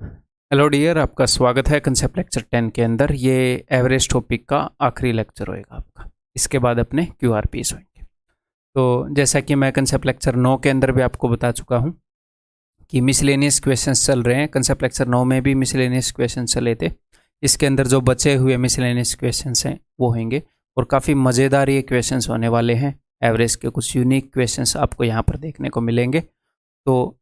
Hello dear, आपका स्वागत है कंसेप्ट लेक्चर 10 के अंदर। ये एवरेज टॉपिक का आखिरी लेक्चर होएगा आपका। इसके बाद अपने QRPs होंगे। तो जैसा कि मैं कंसेप्ट लेक्चर 9 के अंदर भी आपको बता चुका हूँ कि मिसलेनियस क्वेश्चंस चल रहे हैं। कंसेप्ट लेक्चर 9 में भी मिसलेनियस क्वेश्चन चले थे। इसके अंदर जो बचे हुए मिसलेनियस क्वेश्चंस हैं वो होंगे और काफ़ी मज़ेदार ये क्वेश्चंस होने वाले हैं। एवरेज के कुछ यूनिक क्वेश्चंस आपको यहाँ पर देखने को मिलेंगे। तो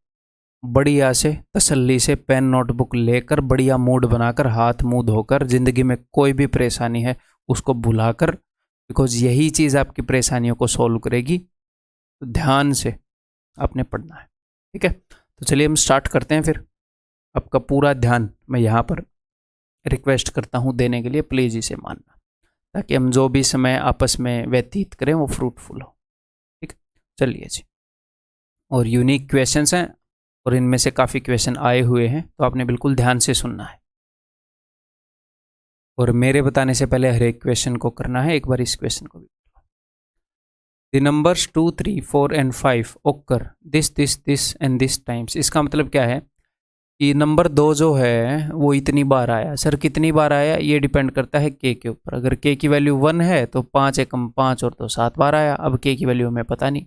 बढ़िया से तसल्ली से पेन नोटबुक लेकर बढ़िया मूड बनाकर हाथ मुंह धोकर ज़िंदगी में कोई भी परेशानी है उसको भुलाकर, बिकॉज यही चीज़ आपकी परेशानियों को सॉल्व करेगी। तो ध्यान से आपने पढ़ना है, ठीक है। तो चलिए हम स्टार्ट करते हैं। फिर आपका पूरा ध्यान मैं यहाँ पर रिक्वेस्ट करता हूँ देने के लिए, प्लीज़ इसे मानना, ताकि हम जो भी समय आपस में व्यतीत करें वो फ्रूटफुल हो, ठीक है। चलिए जी, और यूनिक क्वेश्चंस हैं और इनमें से काफ़ी क्वेश्चन आए हुए हैं, तो आपने बिल्कुल ध्यान से सुनना है और मेरे बताने से पहले हर एक क्वेश्चन को करना है। एक बार इस क्वेश्चन को भी, द नंबर्स 2, 3, 4 एंड 5 ओकर दिस एंड दिस टाइम्स। इसका मतलब क्या है कि नंबर 2 जो है वो इतनी बार आया। सर कितनी बार आया, ये डिपेंड करता है के ऊपर। अगर के की वैल्यू 1 है तो 5 एकम 5 और तो 7 बार आया। अब के की वैल्यू हमें पता नहीं,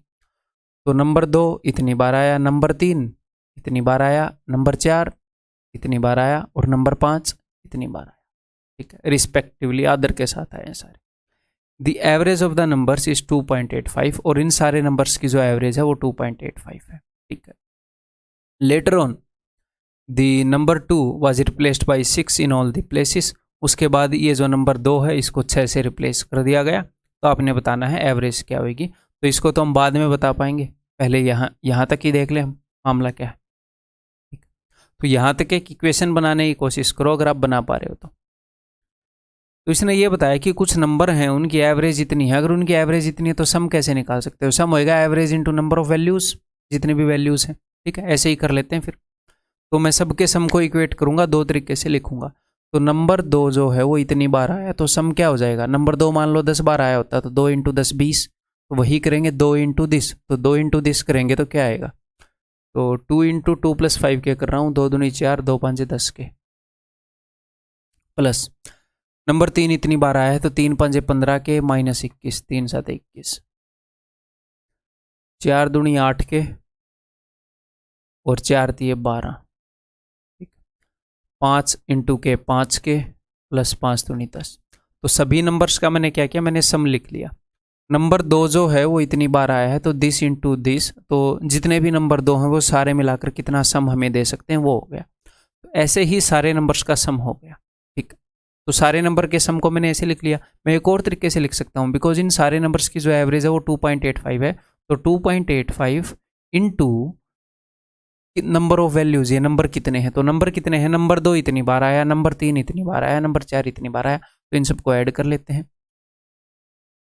तो नंबर 2 इतनी बार आया, नंबर 3 इतनी बार आया, नंबर 4 इतनी बार आया और नंबर 5 इतनी बार आया, ठीक है। रिस्पेक्टिवली आदर के साथ आए सारे। The average of the numbers is 2.85 और इन सारे नंबर्स की जो एवरेज है वो 2.85 है, ठीक है। Later on the number 2 was replaced by 6 in all the places. उसके बाद ये जो नंबर 2 है इसको 6 से रिप्लेस कर दिया गया। तो आपने बताना है एवरेज क्या होगी। तो इसको तो हम बाद में बता पाएंगे, पहले यहाँ तक ही देख लें हम मामला क्या है। तो यहाँ तक एक इक्वेशन बनाने की कोशिश करो अगर आप बना पा रहे हो तो इसने ये बताया कि कुछ नंबर हैं उनकी एवरेज इतनी है। अगर उनकी एवरेज इतनी है तो सम कैसे निकाल सकते हो? सम होएगा average into number of values, जितने भी वैल्यूज हैं, ठीक है। ऐसे ही कर लेते हैं फिर। तो मैं सबके सम को इक्वेट करूंगा, दो तरीके से लिखूंगा। तो नंबर 2 जो है वो इतनी बार आया तो सम क्या हो जाएगा? नंबर 2 मान लो 10 बार आया होता तो 2 इंटू 10 20, तो वही करेंगे 2 इंटू दिस, तो 2 इंटू दिस करेंगे तो क्या आएगा? तो 2 इंटू 2 प्लस 5 के कर रहा हूँ, 2 दूनी 4, 2 5 10 के, प्लस नंबर 3 इतनी बार आया है तो 3 5 15 के माइनस 21, 3 7 21, 4 दूनी 8 के और 4 दिए 12, 5 इंटू के 5 के प्लस 5 दूनी 10। तो सभी नंबर्स का मैंने क्या किया, मैंने सम लिख लिया। नंबर 2 जो है वो इतनी बार आया है तो दिस इंटू दिस, तो जितने भी नंबर 2 हैं वो सारे मिलाकर कितना सम हमें दे सकते हैं वो हो गया। तो ऐसे ही सारे नंबर्स का सम हो गया, ठीक। तो सारे नंबर के सम को मैंने ऐसे लिख लिया। मैं एक और तरीके से लिख सकता हूँ, बिकॉज इन सारे नंबर्स की जो एवरेज है वो 2.85 है। तो 2.85 इंटू नंबर ऑफ वैल्यूज, ये नंबर कितने हैं, तो नंबर कितने हैं, नंबर 2 इतनी बार आया, नंबर 3 इतनी बार आया, नंबर 4 इतनी बार आया, तो इन सबको ऐड कर लेते हैं।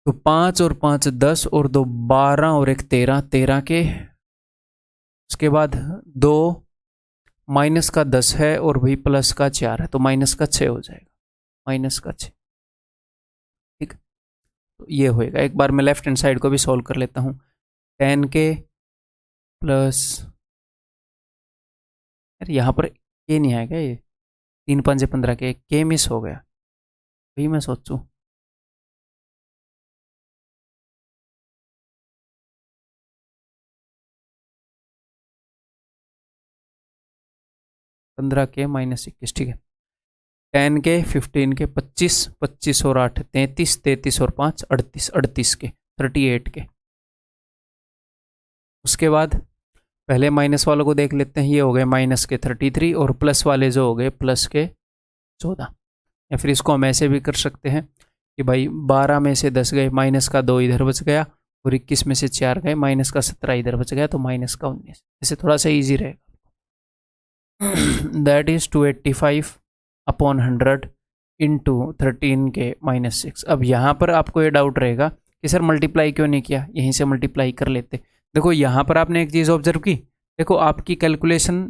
तो 5 और 5 10 और 2 12 और 1 13, 13 के, उसके बाद 2 माइनस का 10 है और भी प्लस का 4 है तो माइनस का 6 हो जाएगा, माइनस का 6, ठीक। तो ये होएगा। एक बार मैं लेफ्ट हैंड साइड को भी सॉल्व कर लेता हूँ। 10 के प्लस, यार यहाँ पर के नहीं आएगा, ये 3 5 15 के मिस हो गया, वही मैं सोचूं। 15 के माइनस 21, ठीक है। 10 के 15 के 25, 25 और 8 33, 33 और 5 38, 38 के 38 के। उसके बाद पहले माइनस वालों को देख लेते हैं। ये हो गए माइनस के 33 और प्लस वाले जो हो गए प्लस के 14। या फिर इसको हम ऐसे भी कर सकते हैं कि भाई 12 में से 10 गए, माइनस का 2 इधर बच गया और 21 में से 4 गए, माइनस का 17 इधर बच गया तो माइनस का 19। ऐसे थोड़ा सा ईजी रहेगा। दैट इज 285 अपॉन 100 इंटू 13 के माइनस 6। अब यहाँ पर आपको ये डाउट रहेगा कि सर मल्टीप्लाई क्यों नहीं किया, यहीं से मल्टीप्लाई कर लेते। देखो यहाँ पर आपने एक चीज़ ऑब्जर्व की, देखो आपकी कैलकुलेशन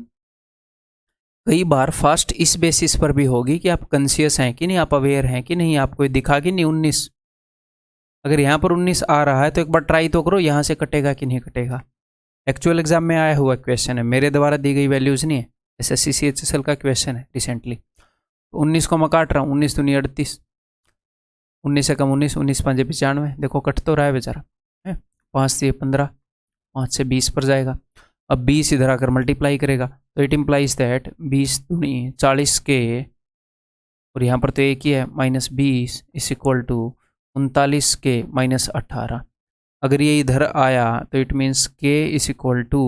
कई बार फास्ट इस बेसिस पर भी होगी कि आप कॉन्शियस हैं कि नहीं, आप अवेयर हैं कि नहीं, आपको दिखा कि नहीं 19। अगर यहाँ पर 19 आ रहा है तो एक बार ट्राई तो करो यहाँ से कटेगा कि नहीं कटेगा। एक्चुअल एग्जाम में आया हुआ क्वेश्चन है, मेरे द्वारा दी गई वैल्यूज़ नहीं है। SSC CHSL का क्वेश्चन है रिसेंटली। तो 19 को मैं काट रहा हूँ, 19 दूनी 38, 19 से कम 19, 19 5 95, देखो कट तो रहा है बेचारा है। 5 से 15, 5 से 20 पर जाएगा। अब 20 इधर आकर मल्टीप्लाई करेगा तो इट इम्प्लाइज दैट 20 दूनी 40 के, और यहाँ पर तो एक ही है, -20 इज इक्वल टू 39 के -18। अगर ये इधर आया तो इट मीन्स के इज इक्वल टू,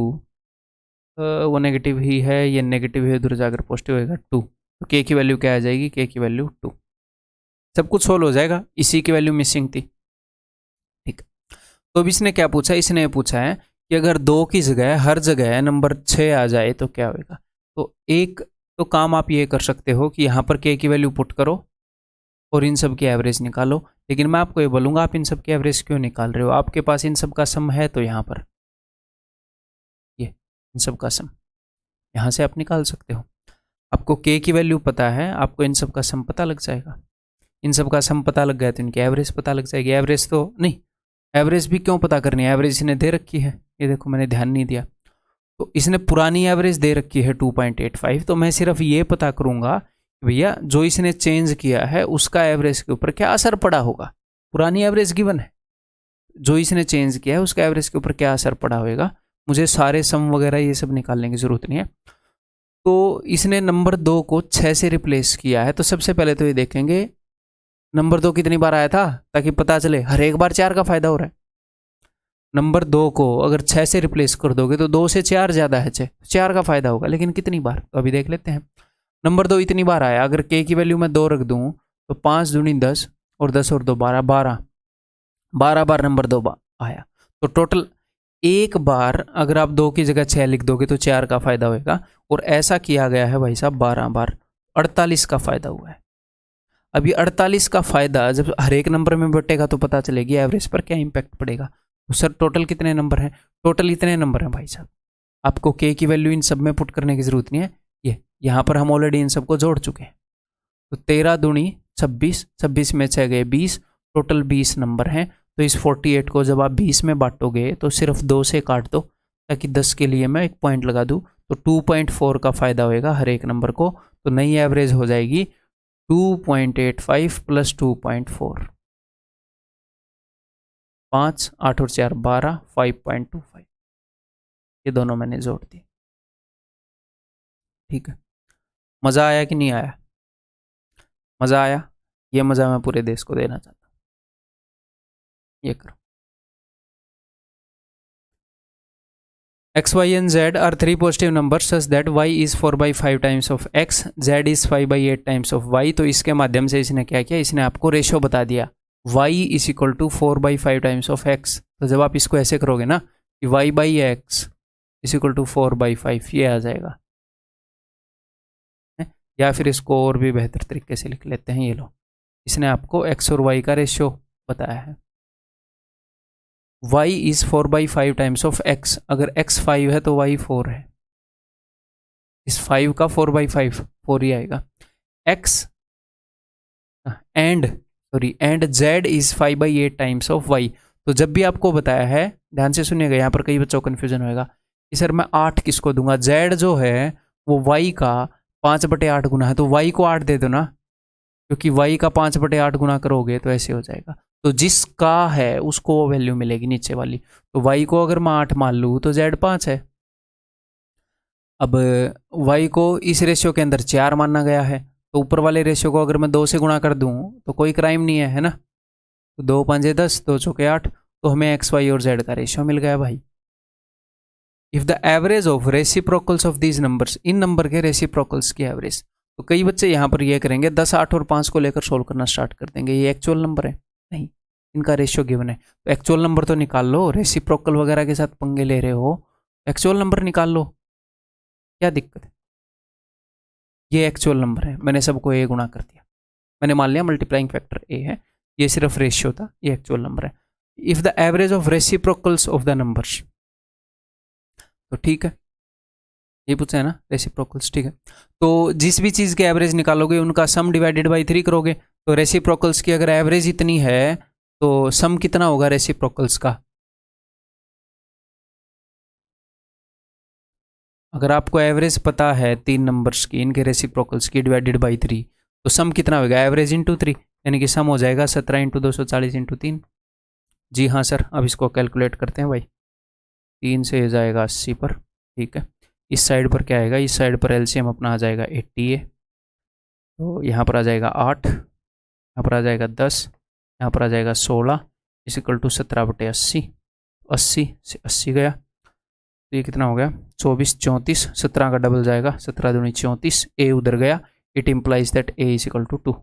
वो नेगेटिव ही है, ये नेगेटिव है, उधर जाकर पॉजिटिव होएगा 2। तो के की वैल्यू क्या आ जाएगी, के की वैल्यू 2। सब कुछ सोल्व हो जाएगा, इसी की वैल्यू मिसिंग थी। ठीक, तो अब इसने क्या पूछा, इसने ये पूछा है कि अगर 2 की जगह हर जगह नंबर 6 आ जाए तो क्या होगा। तो एक तो काम आप ये कर सकते हो कि यहाँ पर के की वैल्यू पुट करो और इन सब की एवरेज निकालो। लेकिन मैं आपको ये बोलूँगा आप इन सब की एवरेज क्यों निकाल रहे हो, आपके पास इन सब का सम है। तो यहाँ पर ये इन सब का सम यहाँ से आप निकाल सकते हो। आपको के की वैल्यू पता है, आपको इन सब का सम पता लग जाएगा। इन सब का सम पता लग गया तो इनकी एवरेज पता लग जाएगी। एवरेज तो नहीं, एवरेज भी क्यों पता करनी है, एवरेज इसने दे रखी है, ये देखो मैंने ध्यान नहीं दिया। तो इसने पुरानी एवरेज दे रखी है 2.85, तो मैं सिर्फ ये पता करूंगा भैया जो इसने चेंज किया है उसका एवरेज के ऊपर क्या असर पड़ा होगा। पुरानी एवरेज गिवन है, जो इसने चेंज किया है उसका एवरेज के ऊपर क्या असर पड़ा होगा। मुझे सारे सम वगैरह ये सब निकालने की जरूरत नहीं है। तो इसने नंबर 2 को 6 से रिप्लेस किया है। तो सबसे पहले तो ये देखेंगे नंबर 2 कितनी बार आया था, ताकि पता चले हर एक बार 4 का फायदा हो रहा है। नंबर 2 को अगर 6 से रिप्लेस कर दोगे तो 2 से 4 ज़्यादा है 6, 4 का फायदा होगा। लेकिन कितनी बार, तो अभी देख लेते हैं। नंबर 2 इतनी बार आया, अगर के की वैल्यू मैं 2 रख दूँ तो 5 दूनी 10 और 10 और 2 12, 12 बार नंबर 2 आया। तो टोटल एक बार अगर आप 2 की जगह 6 लिख दोगे तो 4 का फायदा होगा। और ऐसा किया गया है भाई साहब 12 बार, 48 का फायदा हुआ है। अभी 48 का फायदा जब हर एक नंबर में बटेगा तो पता चलेगी एवरेज पर क्या इंपैक्ट पड़ेगा। तो सर टोटल कितने नंबर हैं, टोटल इतने नंबर हैं भाई साहब। आपको के की वैल्यू इन सब में पुट करने की जरूरत नहीं है, ये यहाँ पर हम ऑलरेडी इन सबको जोड़ चुके हैं। तो 13 दूनी 26, 26 में 6 गए 20, टोटल 20 नंबर हैं। तो इस 48 को जब आप 20 में बांटोगे तो सिर्फ 2 से काट दो, ताकि 10 के लिए मैं एक पॉइंट लगा दूँ। तो 2.4 का फायदा होएगा हर एक नंबर को। तो नई एवरेज हो जाएगी 2.85 प्लस 2.4, 5, 8 और 4 12, 5.25। ये दोनों मैंने जोड़ दिए। ठीक है, मज़ा आया कि नहीं आया, मज़ा आया। ये मज़ा मैं पूरे देश को देना चाहता हूँ। ये करो, x, y and z are 3 positive numbers such that y is 4/5 times of x, z is 5/8 times of y। तो इसके माध्यम से इसने क्या किया, इसने आपको रेशो बता दिया y is equal to 4/5 times of x। तो जब आप इसको ऐसे करोगे ना कि y/x इज इक्वल टू 4/5, ये आ जाएगा। या फिर इसको और भी बेहतर तरीके से लिख लेते हैं, ये लो, इसने आपको x और y का रेशियो बताया है। y is 4/5 times of x, अगर x 5 है तो y 4 है। इस 5 का 4/5 4 ही आएगा। x and z is 5/8 times of y। तो जब भी आपको बताया है, ध्यान से सुनिएगा, यहाँ पर कई बच्चों को कन्फ्यूजन होएगा कि सर मैं 8 किसको दूंगा, z जो है वो y का 5/8 गुना है, तो y को 8 दे दो ना, क्योंकि y का 5/8 गुना करोगे तो ऐसे हो जाएगा। तो जिसका है उसको वो वैल्यू मिलेगी नीचे वाली। तो y को अगर मैं 8 मान लूँ तो z 5 है। अब y को इस रेशियो के अंदर 4 माना गया है, तो ऊपर वाले रेशियो को अगर मैं 2 से गुणा कर दूँ तो कोई क्राइम नहीं है, है ना। तो 2 5 10, 2 चौके 8, तो हमें x, y और z का रेशियो मिल गया भाई। If the average of reciprocals of these numbers, in number के रेसिप्रोकल्स की एवरेज। तो कई बच्चे यहाँ पर ये करेंगे 10, 8 और 5 को लेकर सोल्व करना स्टार्ट कर देंगे, ये एक्चुअल नंबर है, नहीं, इनका रेशियो गिवन है। तो एक्चुअल नंबर तो निकाल लो, रेसिप्रोकल वगैरह के साथ पंगे ले रहे हो, एक्चुअल नंबर निकाल लो, क्या दिक्कत है। ये एक्चुअल नंबर है, मैंने सबको ए गुणा कर दिया, मैंने मान लिया मल्टीप्लाइंग फैक्टर ए है, ये सिर्फ रेशियो था, ये एक्चुअल नंबर है। If the average of reciprocals of the numbers, तो ठीक है, ये पूछा है ना रेसिप्रोकल्स, ठीक है। तो जिस भी चीज़ के एवरेज निकालोगे उनका सम डिवाइडेड बाई 3 करोगे। तो रेसिप्रोकल्स की अगर एवरेज इतनी है तो सम कितना होगा रेसिप्रोकल्स का, अगर आपको एवरेज पता है 3 नंबर्स की, इनके रेसिप्रोकल्स की, डिवाइडेड बाई 3, तो सम कितना होगा? एवरेज इंटू 3, यानी कि सम हो जाएगा 17 इंटू 240 इंटू 3। जी हाँ सर, अब इसको कैलकुलेट करते हैं भाई। 3 से हो जाएगा 80 पर, ठीक है। इस साइड पर क्या आएगा? इस साइड पर एलसीएम अपना आ जाएगा 80 तो यहाँ पर आ जाएगा 8, यहाँ पर आ जाएगा 10, यहाँ पर आ जाएगा 16 इज इक्वल टू 17/80। 80 से 80 गया तो ये कितना हो गया? 24 34, 17 का डबल जाएगा, 17 दूनी 34, ए उधर गया, it implies that a is equal to 2।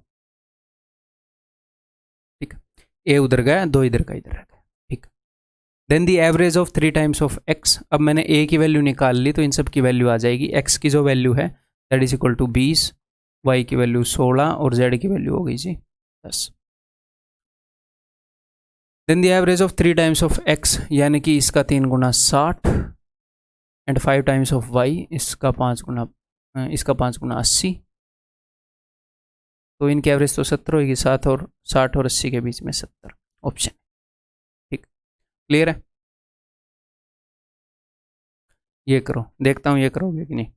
ठीक है, ए उधर गया, 2 इधर का इधर रह गया। ठीक, then the average of 3 times of x. अब मैंने ए की वैल्यू निकाल ली तो इन सब की वैल्यू आ जाएगी। एक्स की जो वैल्यू है that is equal to 20, Y की वैल्यू 16 और जेड की वैल्यू हो गई जी 10। Then the average of 3 times of X, यानी कि इसका 3 गुना 60 एंड 5 टाइम्स ऑफ वाई, इसका 5 गुना 80। तो इनकी एवरेज तो 70 होगी, 60 और 80 के बीच में 70 ऑप्शन। ठीक, क्लियर है? ये करो, देखता हूँ ये करोगे कि नहीं।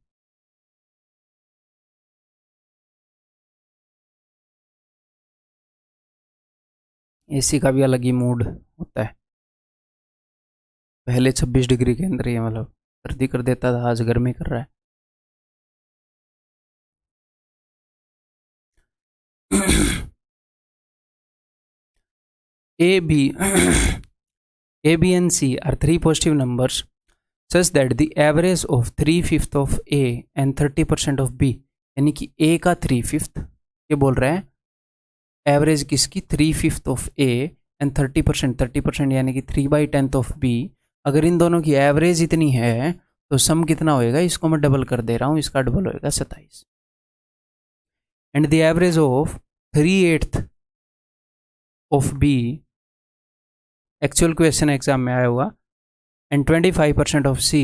एसी का भी अलग ही मूड होता है। पहले 26 डिग्री के अंदर ही मतलब सर्दी कर देता था, आज गर्मी कर रहा है। A, B, A, B and C are 3 positive numbers such that the average of 3/5 of A and 30% of B, यानी कि A का 3/5, ये बोल रहा है एवरेज किसकी? 3/5 ऑफ A एंड 30% यानी कि 3/10 ऑफ B। अगर इन दोनों की एवरेज इतनी है तो सम कितना होएगा? इसको मैं डबल कर दे रहा हूँ, इसका डबल होएगा 27। And the average of 3/8 of B, actual question exam में आया हुआ, एंड 25% ऑफ C,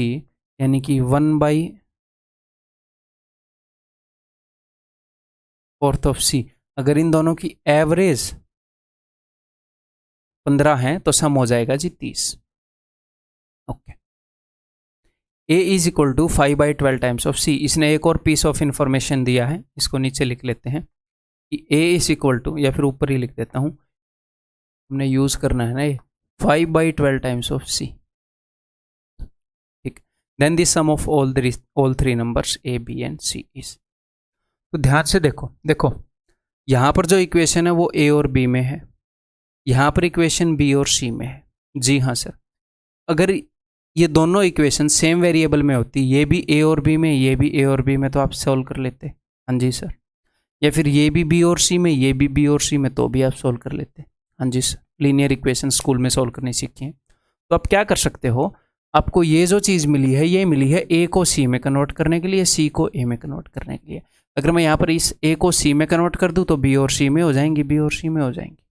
यानी कि 1/4 ऑफ C। अगर इन दोनों की एवरेज 15 है तो सम हो जाएगा जी 30। Okay, A is equal to 5/12 times of C। इसने एक और पीस ऑफ इंफॉर्मेशन दिया है, इसको नीचे लिख लेते हैं कि A इज इक्वल टू, या फिर ऊपर ही लिख देता हूँ, हमने यूज करना है ना ये 5/12 टाइम्स ऑफ C। ठीक, then the sum of all three numbers A, B and C is. तो ध्यान से देखो यहां पर जो इक्वेशन है वो A और B में है, यहां पर इक्वेशन B और C में है। जी हाँ सर, अगर ये दोनों इक्वेशन सेम वेरिएबल में होती, ये भी A और B में, ये भी A और B में, तो आप सॉल्व कर लेते। हाँ जी सर, या फिर ये भी B और C में, ये भी B और C में, तो भी आप सॉल्व कर लेते। हाँ जी सर, लीनियर इक्वेशन स्कूल में सॉल्व करनी सीखी है। तो आप क्या कर सकते हो, आपको ये जो चीज़ मिली है, ये मिली है A को C में कन्वर्ट करने के लिए, C को A में कन्वर्ट करने के लिए। अगर मैं यहाँ पर इस A को C में कन्वर्ट कर दूँ तो B और C में हो जाएंगी, B और C में हो जाएंगी।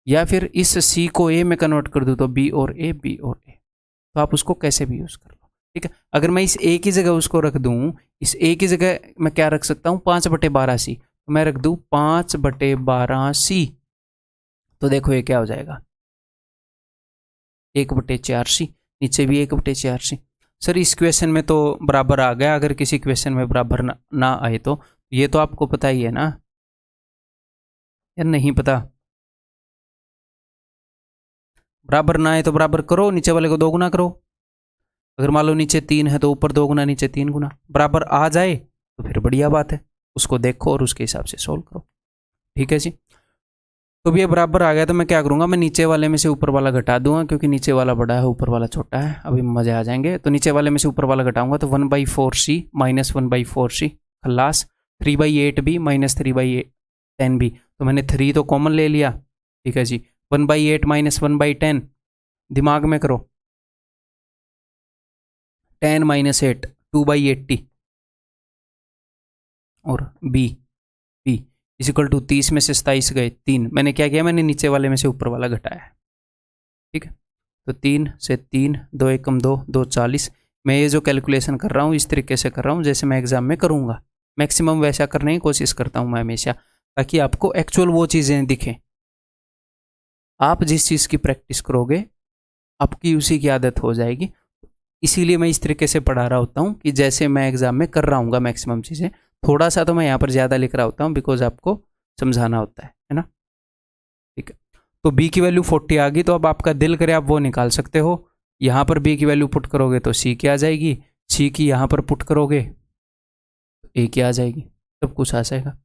या फिर इस C को A में कन्वर्ट कर दूँ तो B और A, B और A। तो आप उसको कैसे भी यूज़ कर लो। ठीक है, अगर मैं इस A की जगह उसको रख दूँ, इस A की जगह मैं क्या रख सकता हूँ? 5/12C। तो मैं रख दूँ 5/12C, तो देखो ये क्या हो जाएगा? 1/4C। नीचे भी 1/4C। सर इस क्वेश्चन में तो बराबर आ गया, अगर किसी क्वेश्चन में बराबर ना आए तो ये तो आपको पता ही है ना या नहीं पता? बराबर ना आए तो बराबर करो, नीचे वाले को 2 गुना करो। अगर मान लो नीचे 3 है तो ऊपर 2 गुना, नीचे 3 गुना। बराबर आ जाए तो फिर बढ़िया बात है, उसको देखो और उसके हिसाब से सोल्व करो। ठीक है जी, तो भी ये बराबर आ गया तो मैं क्या करूँगा? मैं नीचे वाले में से ऊपर वाला घटा दूंगा, क्योंकि नीचे वाला बड़ा है ऊपर वाला छोटा है। अभी मजे आ जाएंगे। तो नीचे वाले में से ऊपर वाला घटाऊंगा तो 1/4C माइनस 1/4C खल्लास, 3/8B माइनस 3/10B। तो मैंने 3 तो कॉमन ले लिया। ठीक है जी, 1/8 माइनस 1/10, दिमाग में करो, 10 माइनस 8 2/80, और B इज इक्वल टू 30 में से 27 गए 3। मैंने क्या किया? मैंने नीचे वाले में से ऊपर वाला घटाया है। ठीक है, तो 3 से 3, 2 एकम 2, 2 40। मैं ये जो कैलकुलेशन कर रहा हूँ इस तरीके से कर रहा हूँ जैसे मैं एग्जाम में करूँगा। मैक्सिमम वैसा करने की कोशिश करता हूँ मैं हमेशा, ताकि आपको एक्चुअल वो चीज़ें दिखें। आप जिस चीज़ की प्रैक्टिस करोगे आपकी उसी की आदत हो जाएगी। इसीलिए मैं इस तरीके से पढ़ा रहा होता हूँ कि जैसे मैं एग्जाम में कर रहा हूँ मैक्सिमम चीज़ें, थोड़ा सा तो मैं यहाँ पर ज़्यादा लिख रहा होता हूँ बिकॉज आपको समझाना होता है ना। ठीक है, तो b की वैल्यू 40 आ गई, तो अब आपका दिल करे आप वो निकाल सकते हो। यहाँ पर b की वैल्यू पुट करोगे तो c की आ जाएगी, c की यहाँ पर पुट करोगे तो a की आ जाएगी, सब कुछ आ जाएगा।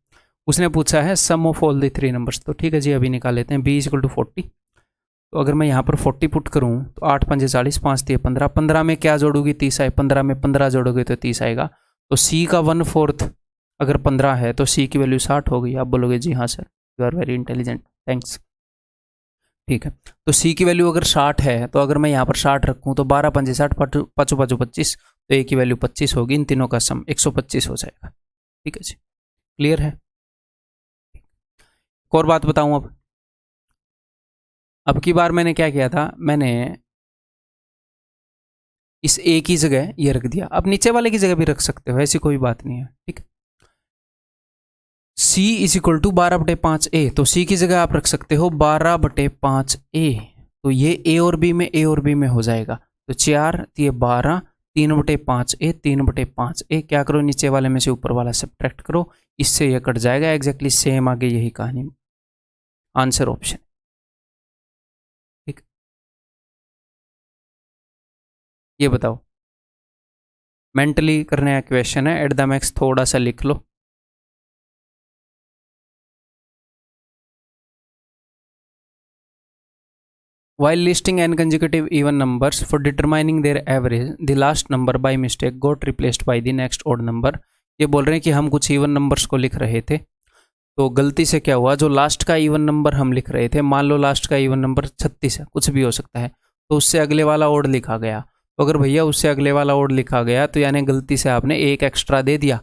उसने पूछा है sum of all the 3 numbers, तो ठीक है जी अभी निकाल लेते हैं। b इज इक्वल टू 40, तो अगर मैं यहाँ पर 40 पुट करूँ तो 8 पंजे 40, 5 3 15, 15 में क्या जोड़ोगी 30 आए, 15 में 15 जोड़ोगे तो 30 आएगा। तो c का 1/4 अगर 15 है तो c की वैल्यू 60 हो गई। आप बोलोगे जी हाँ sir, you are very intelligent, thanks. ठीक है, तो c की वैल्यू अगर 60 है तो अगर मैं यहाँ पर 60 रखूँ तो 12 पंजे 60, पाँचों 25, तो a की वैल्यू 25 होगी। इन तीनों का सम 125 हो जाएगा। ठीक है जी, क्लियर है। एक और बात बताऊँ, अब की बार मैंने क्या किया था, मैंने इस a की जगह ये रख दिया, अब नीचे वाले की जगह भी रख सकते हो, ऐसी कोई बात नहीं है। ठीक है, c is equal to 12/5a, तो c की जगह आप रख सकते हो 12/5a, तो ये a और b में हो जाएगा। तो 4 ये 12, 3/5a, 3/5a, क्या करो नीचे वाले में से ऊपर वाला सब्ट्रैक्ट करो, इससे ये कट जाएगा। एग्जैक्टली सेम आगे यही कहानी, आंसर ऑप्शन। ठीक, ये बताओ, मेंटली करने का क्वेश्चन है, एट द मैक्स थोड़ा सा लिख लो। While listing n consecutive even numbers for determining their average, the last number by mistake got replaced by the next odd number. ये बोल रहे हैं कि हम कुछ इवन नंबर्स को लिख रहे थे, तो गलती से क्या हुआ, जो लास्ट का इवन नंबर हम लिख रहे थे, मान लो लास्ट का इवन नंबर 36 है, कुछ भी हो सकता है, तो उससे अगले वाला ओड लिखा गया। तो अगर भैया उससे अगले वाला ओड लिखा गया तो यानी गलती से आपने एक एक्स्ट्रा दे दिया,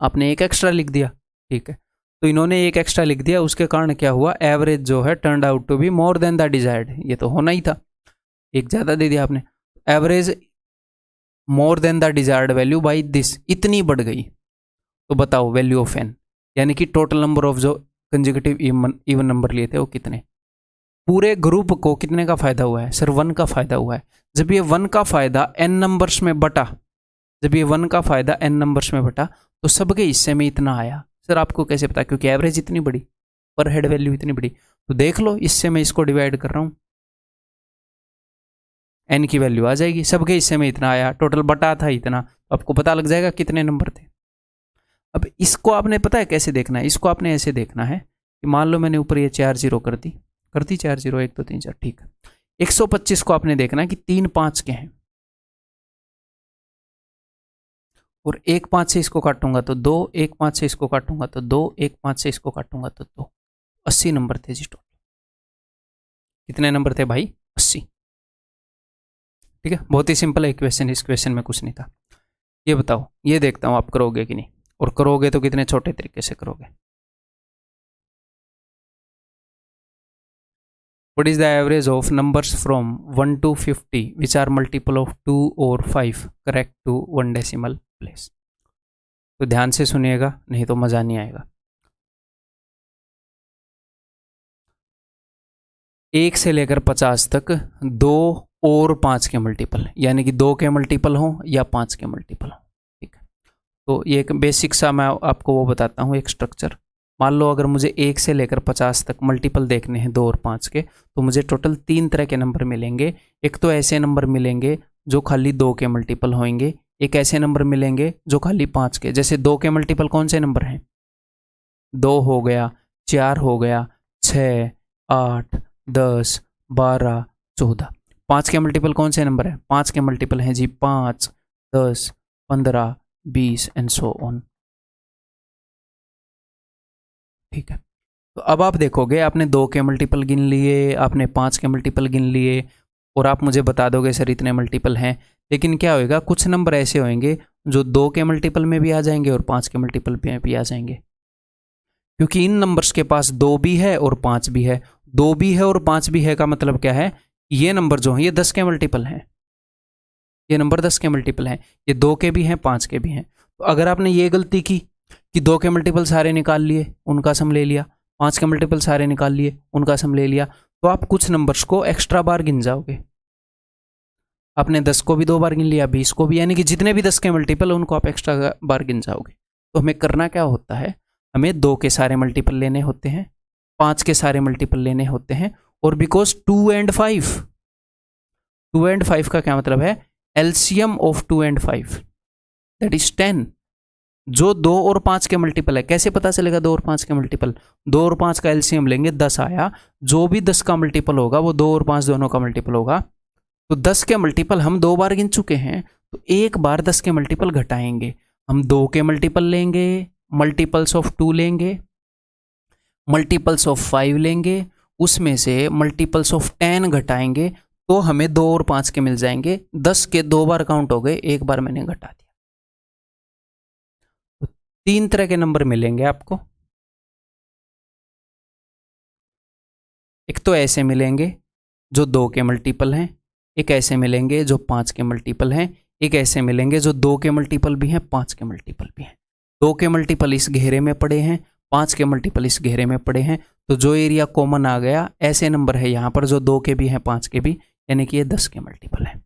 आपने एक एक्स्ट्रा लिख दिया। ठीक है, तो इन्होंने एक एक्स्ट्रा लिख दिया, उसके कारण क्या हुआ, एवरेज जो है turned out to be more than the desired, ये तो होना ही था, एक ज़्यादा दे दिया आपने। Average more than the desired value by this, इतनी बढ़ गई। तो बताओ वैल्यू ऑफ एन, यानी कि टोटल नंबर ऑफ जो कंसेक्यूटिव इवन नंबर लिए थे वो कितने, पूरे ग्रुप को कितने का फायदा हुआ है सर, 1 का फायदा हुआ है। जब ये 1 का फायदा n नंबर्स में बटा, जब ये 1 का फायदा n नंबर्स में बटा तो सबके हिस्से में इतना आया। सर आपको कैसे पता, क्योंकि एवरेज इतनी बड़ी, पर हेड वैल्यू इतनी बड़ी, तो देख लो इससे मैं इसको डिवाइड कर रहा हूँ, n की वैल्यू आ जाएगी, सबके हिस्से में इतना आया, टोटल बटा था इतना, तो आपको पता लग जाएगा कितने नंबर थे। अब इसको आपने पता है कैसे देखना है, इसको आपने ऐसे देखना है कि मान लो मैंने ऊपर ये 4 0 कर दी 4 0, 1 2 3 4, ठीक है। 125 को आपने देखना है कि 3 5 के हैं, और 1 5 से इसको काटूंगा तो 2, 1 5 से इसको काटूंगा तो 2, 1 5 से इसको काटूंगा तो 2, 80 नंबर थे जी टोटल। कितने नंबर थे भाई, 80। ठीक है, बहुत ही सिंपल है क्वेश्चन, इस क्वेश्चन में कुछ नहीं था। ये बताओ, ये देखता हूं आप करोगे कि नहीं, और करोगे तो कितने छोटे तरीके से करोगे। What is the average of numbers from 1 to 50 which are multiple of 2 or 5 correct to 1 decimal place? तो ध्यान से सुनिएगा, नहीं तो मज़ा नहीं आएगा। 1 से लेकर 50 तक 2 और 5 के मल्टीपल, यानी कि 2 के मल्टीपल हों या 5 के मल्टीपल हों। ठीक है, तो ये एक बेसिक सा मैं आपको वो बताता हूँ, एक स्ट्रक्चर। मान लो अगर मुझे 1 से लेकर 50 तक मल्टीपल देखने हैं 2 और 5 के, तो मुझे टोटल 3 तरह के नंबर मिलेंगे। एक तो ऐसे नंबर मिलेंगे जो खाली 2 के मल्टीपल होंगे, एक ऐसे नंबर मिलेंगे जो खाली 5 के। जैसे 2 के मल्टीपल कौन से नंबर हैं, 2 हो गया, 4 हो गया, 6 8 10 12 14। 5 के मल्टीपल कौन से नंबर है, 5 के मल्टीपल हैं जी 5 10 15 20 एंड सो ऑन। ठीक है, तो अब आप देखोगे, आपने 2 के मल्टीपल गिन लिए, आपने 5 के मल्टीपल गिन लिए, और आप मुझे बता दोगे सर इतने मल्टीपल हैं। लेकिन क्या होएगा, कुछ नंबर ऐसे होंगे जो 2 के मल्टीपल में भी आ जाएंगे और 5 के मल्टीपल में भी आ जाएंगे, क्योंकि इन नंबर्स के पास 2 भी है और 5 भी है। 2 भी है और 5 भी है का मतलब क्या है, ये नंबर जो है ये 10 के मल्टीपल हैं, ये नंबर 10 के मल्टीपल हैं, ये 2 के भी हैं 5 के भी हैं। तो अगर आपने ये गलती की कि 2 के मल्टीपल सारे निकाल लिए, उनका सम ले लिया, 5 के मल्टीपल सारे निकाल लिए, उनका सम ले लिया, तो आप कुछ नंबर्स को एक्स्ट्रा बार गिन जाओगे। आपने 10 को भी 2 बार गिन लिया, 20 को भी, यानी कि जितने भी 10 के मल्टीपल है उनको आप एक्स्ट्रा बार गिन जाओगे। तो हमें करना क्या होता है, हमें 2 के सारे मल्टीपल लेने होते हैं, 5 के सारे मल्टीपल लेने होते हैं, और बिकॉज 2 एंड 5 का क्या मतलब है, LCM of 2 and 5 that is 10। जो 2 और 5 के मल्टीपल है, कैसे पता चलेगा 2 और 5 के मल्टीपल, 2 और 5 का एलसीएम लेंगे, 10 आया, जो भी 10 का मल्टीपल होगा वो 2 और 5 दोनों का मल्टीपल होगा। तो 10 के मल्टीपल हम 2 बार गिन चुके हैं, तो एक बार 10 के मल्टीपल घटाएंगे, हम 2 के मल्टीपल लेंगे, मल्टीपल्स ऑफ 2 लेंगे, मल्टीपल्स ऑफ 5 लेंगे, उसमें से मल्टीपल्स ऑफ 10 घटाएंगे, तो हमें 2 और 5 के मिल जाएंगे। 10 के 2 बार काउंट हो गए, एक बार मैंने घटा दिया। तो 3 तरह के नंबर मिलेंगे आपको। एक तो ऐसे मिलेंगे जो 2 के मल्टीपल हैं, एक ऐसे मिलेंगे जो 5 के मल्टीपल हैं, एक ऐसे मिलेंगे जो 2 के मल्टीपल भी हैं, 5 के मल्टीपल भी हैं। 2 के मल्टीपल इस घेरे में पड़े हैं, 5 के मल्टीपल इस घेरे में पड़े हैं, तो जो एरिया कॉमन आ गया, ऐसे नंबर है यहाँ पर जो 2 के भी हैं 5 के भी, यानी कि ये 10 के मल्टीपल है।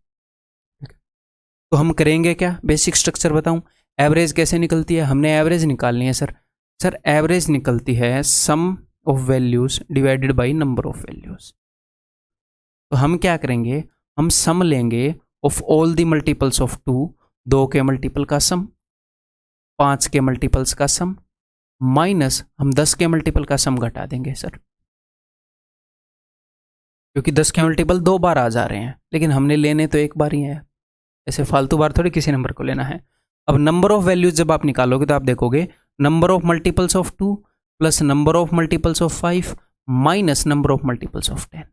तो हम करेंगे क्या, बेसिक स्ट्रक्चर बताऊं, एवरेज कैसे निकलती है, हमने एवरेज निकालनी है सर एवरेज निकलती है sum of values divided by number of values. तो हम क्या करेंगे, हम सम लेंगे of all the multiples of 2, 2 के मल्टीपल का सम, 5 के मल्टीपल्स का सम, माइनस हम 10 के मल्टीपल का सम घटा देंगे सर, क्योंकि 10 के मल्टीपल 2 बार आ जा रहे हैं, लेकिन हमने लेने तो एक बार ही है, ऐसे फालतू बार थोड़ी किसी नंबर को लेना है। अब नंबर ऑफ वैल्यूज जब आप निकालोगे तो आप देखोगे number of multiples of 2 plus number of multiples of 5 minus number of multiples of 10।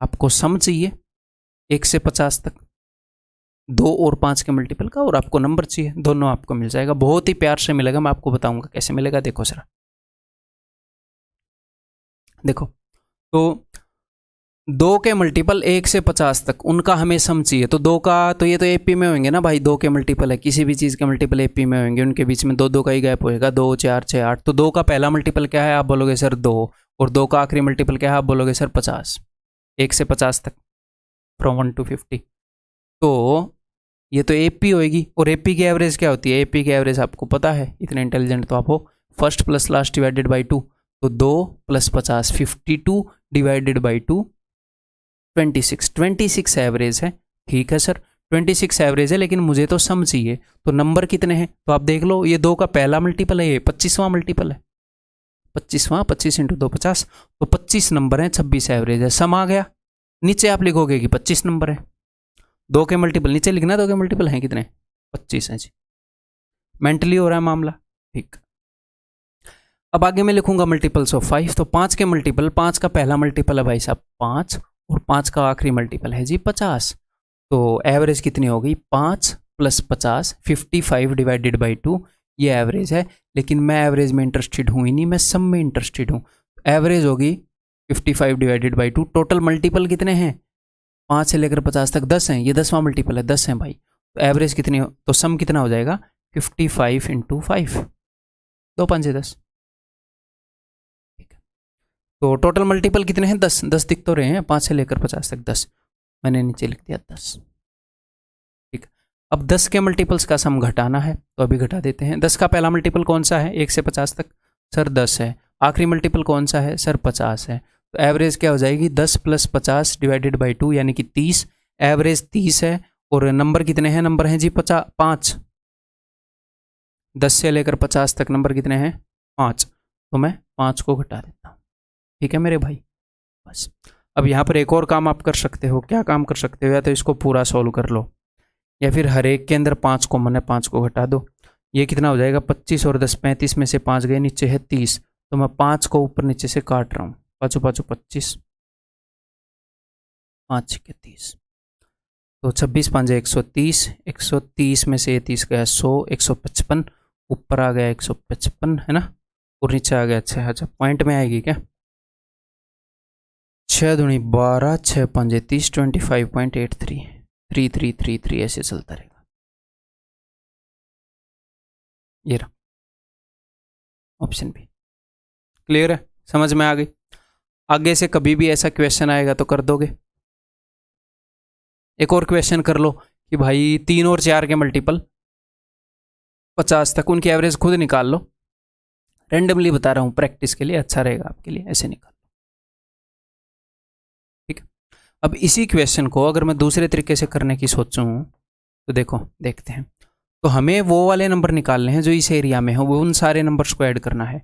आपको सम चाहिए 1 से 50 तक, 2 और 5 के मल्टीपल का, और आपको नंबर चाहिए, दोनों आपको मिल जाएगा, बहुत ही प्यार से मिलेगा। मैं आपको बताऊंगा कैसे मिलेगा, देखो जरा, देखो। तो 2 के मल्टीपल 1 से 50 तक, उनका हमें सम चाहिए, तो 2 का तो ये तो एपी में होंगे ना भाई, 2 के मल्टीपल है, किसी भी चीज़ के मल्टीपल एपी में होंगे, उनके बीच में 2 2 का ही गैप होएगा, 2 4 6 8। तो 2 का पहला मल्टीपल क्या है, आप बोलोगे सर 2, और 2 का आखिरी मल्टीपल क्या है, आप बोलोगे सर 50, 1 से 50 तक, फ्रॉम 1 to 50। तो ये तो एपी होएगी, और एपी की एवरेज क्या होती है, एपी की एवरेज आपको पता है, इतने इंटेलिजेंट तो आप हो, first plus last divided by 2, तो 2 + 50 52 डिवाइडेड बाई 2 26 एवरेज है। ठीक है सर, 26 एवरेज है, लेकिन मुझे तो सम चाहिए, तो नंबर कितने हैं, तो आप देख लो, ये 2 का पहला मल्टीपल है, ये 25वां मल्टीपल है, 25वां, 25 × 2 50, तो 25 नंबर है, 26 एवरेज है, सम आ गया। नीचे आप लिखोगे कि 25 नंबर है, 2 के मल्टीपल नीचे लिखना, 2 के मल्टीपल हैं कितने, 25 हैं जी। मेंटली हो रहा है मामला, ठीक। अब आगे मैं लिखूंगा मल्टीपल्स ऑफ 5, तो 5 के मल्टीपल, 5 का पहला मल्टीपल है भाई साहब 5, और 5 का आखिरी मल्टीपल है जी 50। तो एवरेज कितनी हो गई, 5 + 50 55 डिवाइडेड बाई 2, ये एवरेज है। लेकिन मैं एवरेज में इंटरेस्टेड हूँ ही नहीं, मैं सम में इंटरेस्टेड हूँ। एवरेज होगी 55 डिवाइडेड बाई 2, टोटल मल्टीपल कितने हैं, 5 से लेकर 50 तक 10 हैं, ये 10वां मल्टीपल है, 10 हैं भाई। तो एवरेज कितनी हो, तो सम कितना हो जाएगा 55 × 5, 2 5 से 10। तो टोटल मल्टीपल कितने हैं, 10 10 दिख तो रहे हैं, 5 से लेकर 50 तक 10, मैंने नीचे लिख दिया 10। ठीक, अब 10 के मल्टीपल्स का सम घटाना है, तो अभी घटा देते हैं। 10 का पहला मल्टीपल कौन सा है, 1 से 50 तक, सर 10 है। आखिरी मल्टीपल कौन सा है, सर 50 है। तो एवरेज क्या हो जाएगी, 10 + 50 डिवाइडेड बाई 2, यानी कि 30। एवरेज 30 है, और नंबर कितने हैं, नंबर हैं जी 5। 10 से लेकर 50 तक नंबर कितने हैं, 5। तो मैं 5 को घटा देता हूँ। ठीक है मेरे भाई, बस। अब यहाँ पर एक और काम आप कर सकते हो, क्या काम कर सकते हो, या तो इसको पूरा सॉल्व कर लो, या फिर हर एक के अंदर 5 कॉमन है, 5 को घटा दो। ये कितना हो जाएगा, 25 और 10 35 में से 5 गए, नीचे है 30, तो मैं 5 को ऊपर नीचे से काट रहा हूँ, 5 5 25, 5 के 30, तो 26 5 130, 130 में से ये 30 गया 100, 155, ऊपर आ गया 155 है ना, और नीचे आ गया 6। अच्छा, पॉइंट में आएगी क्या, 6 दूनी 12, 6 5 30, 25.83, 3333 ऐसे चलता रहेगा। ये रहा ऑप्शन बी। क्लियर है, समझ में आ गई। आगे से कभी भी ऐसा क्वेश्चन आएगा तो कर दोगे। एक और क्वेश्चन कर लो कि भाई 3 और 4 के मल्टीपल 50 तक, उनकी एवरेज खुद निकाल लो। रैंडमली बता रहा हूँ, प्रैक्टिस के लिए अच्छा रहेगा आपके लिए, ऐसे निकाल लो। ठीक है। अब इसी क्वेश्चन को अगर मैं दूसरे तरीके से करने की सोचूं तो देखो, देखते हैं। तो हमें वो वाले नंबर निकालने हैं जो इस एरिया में हो, वो उन सारे नंबर्स को ऐड करना है।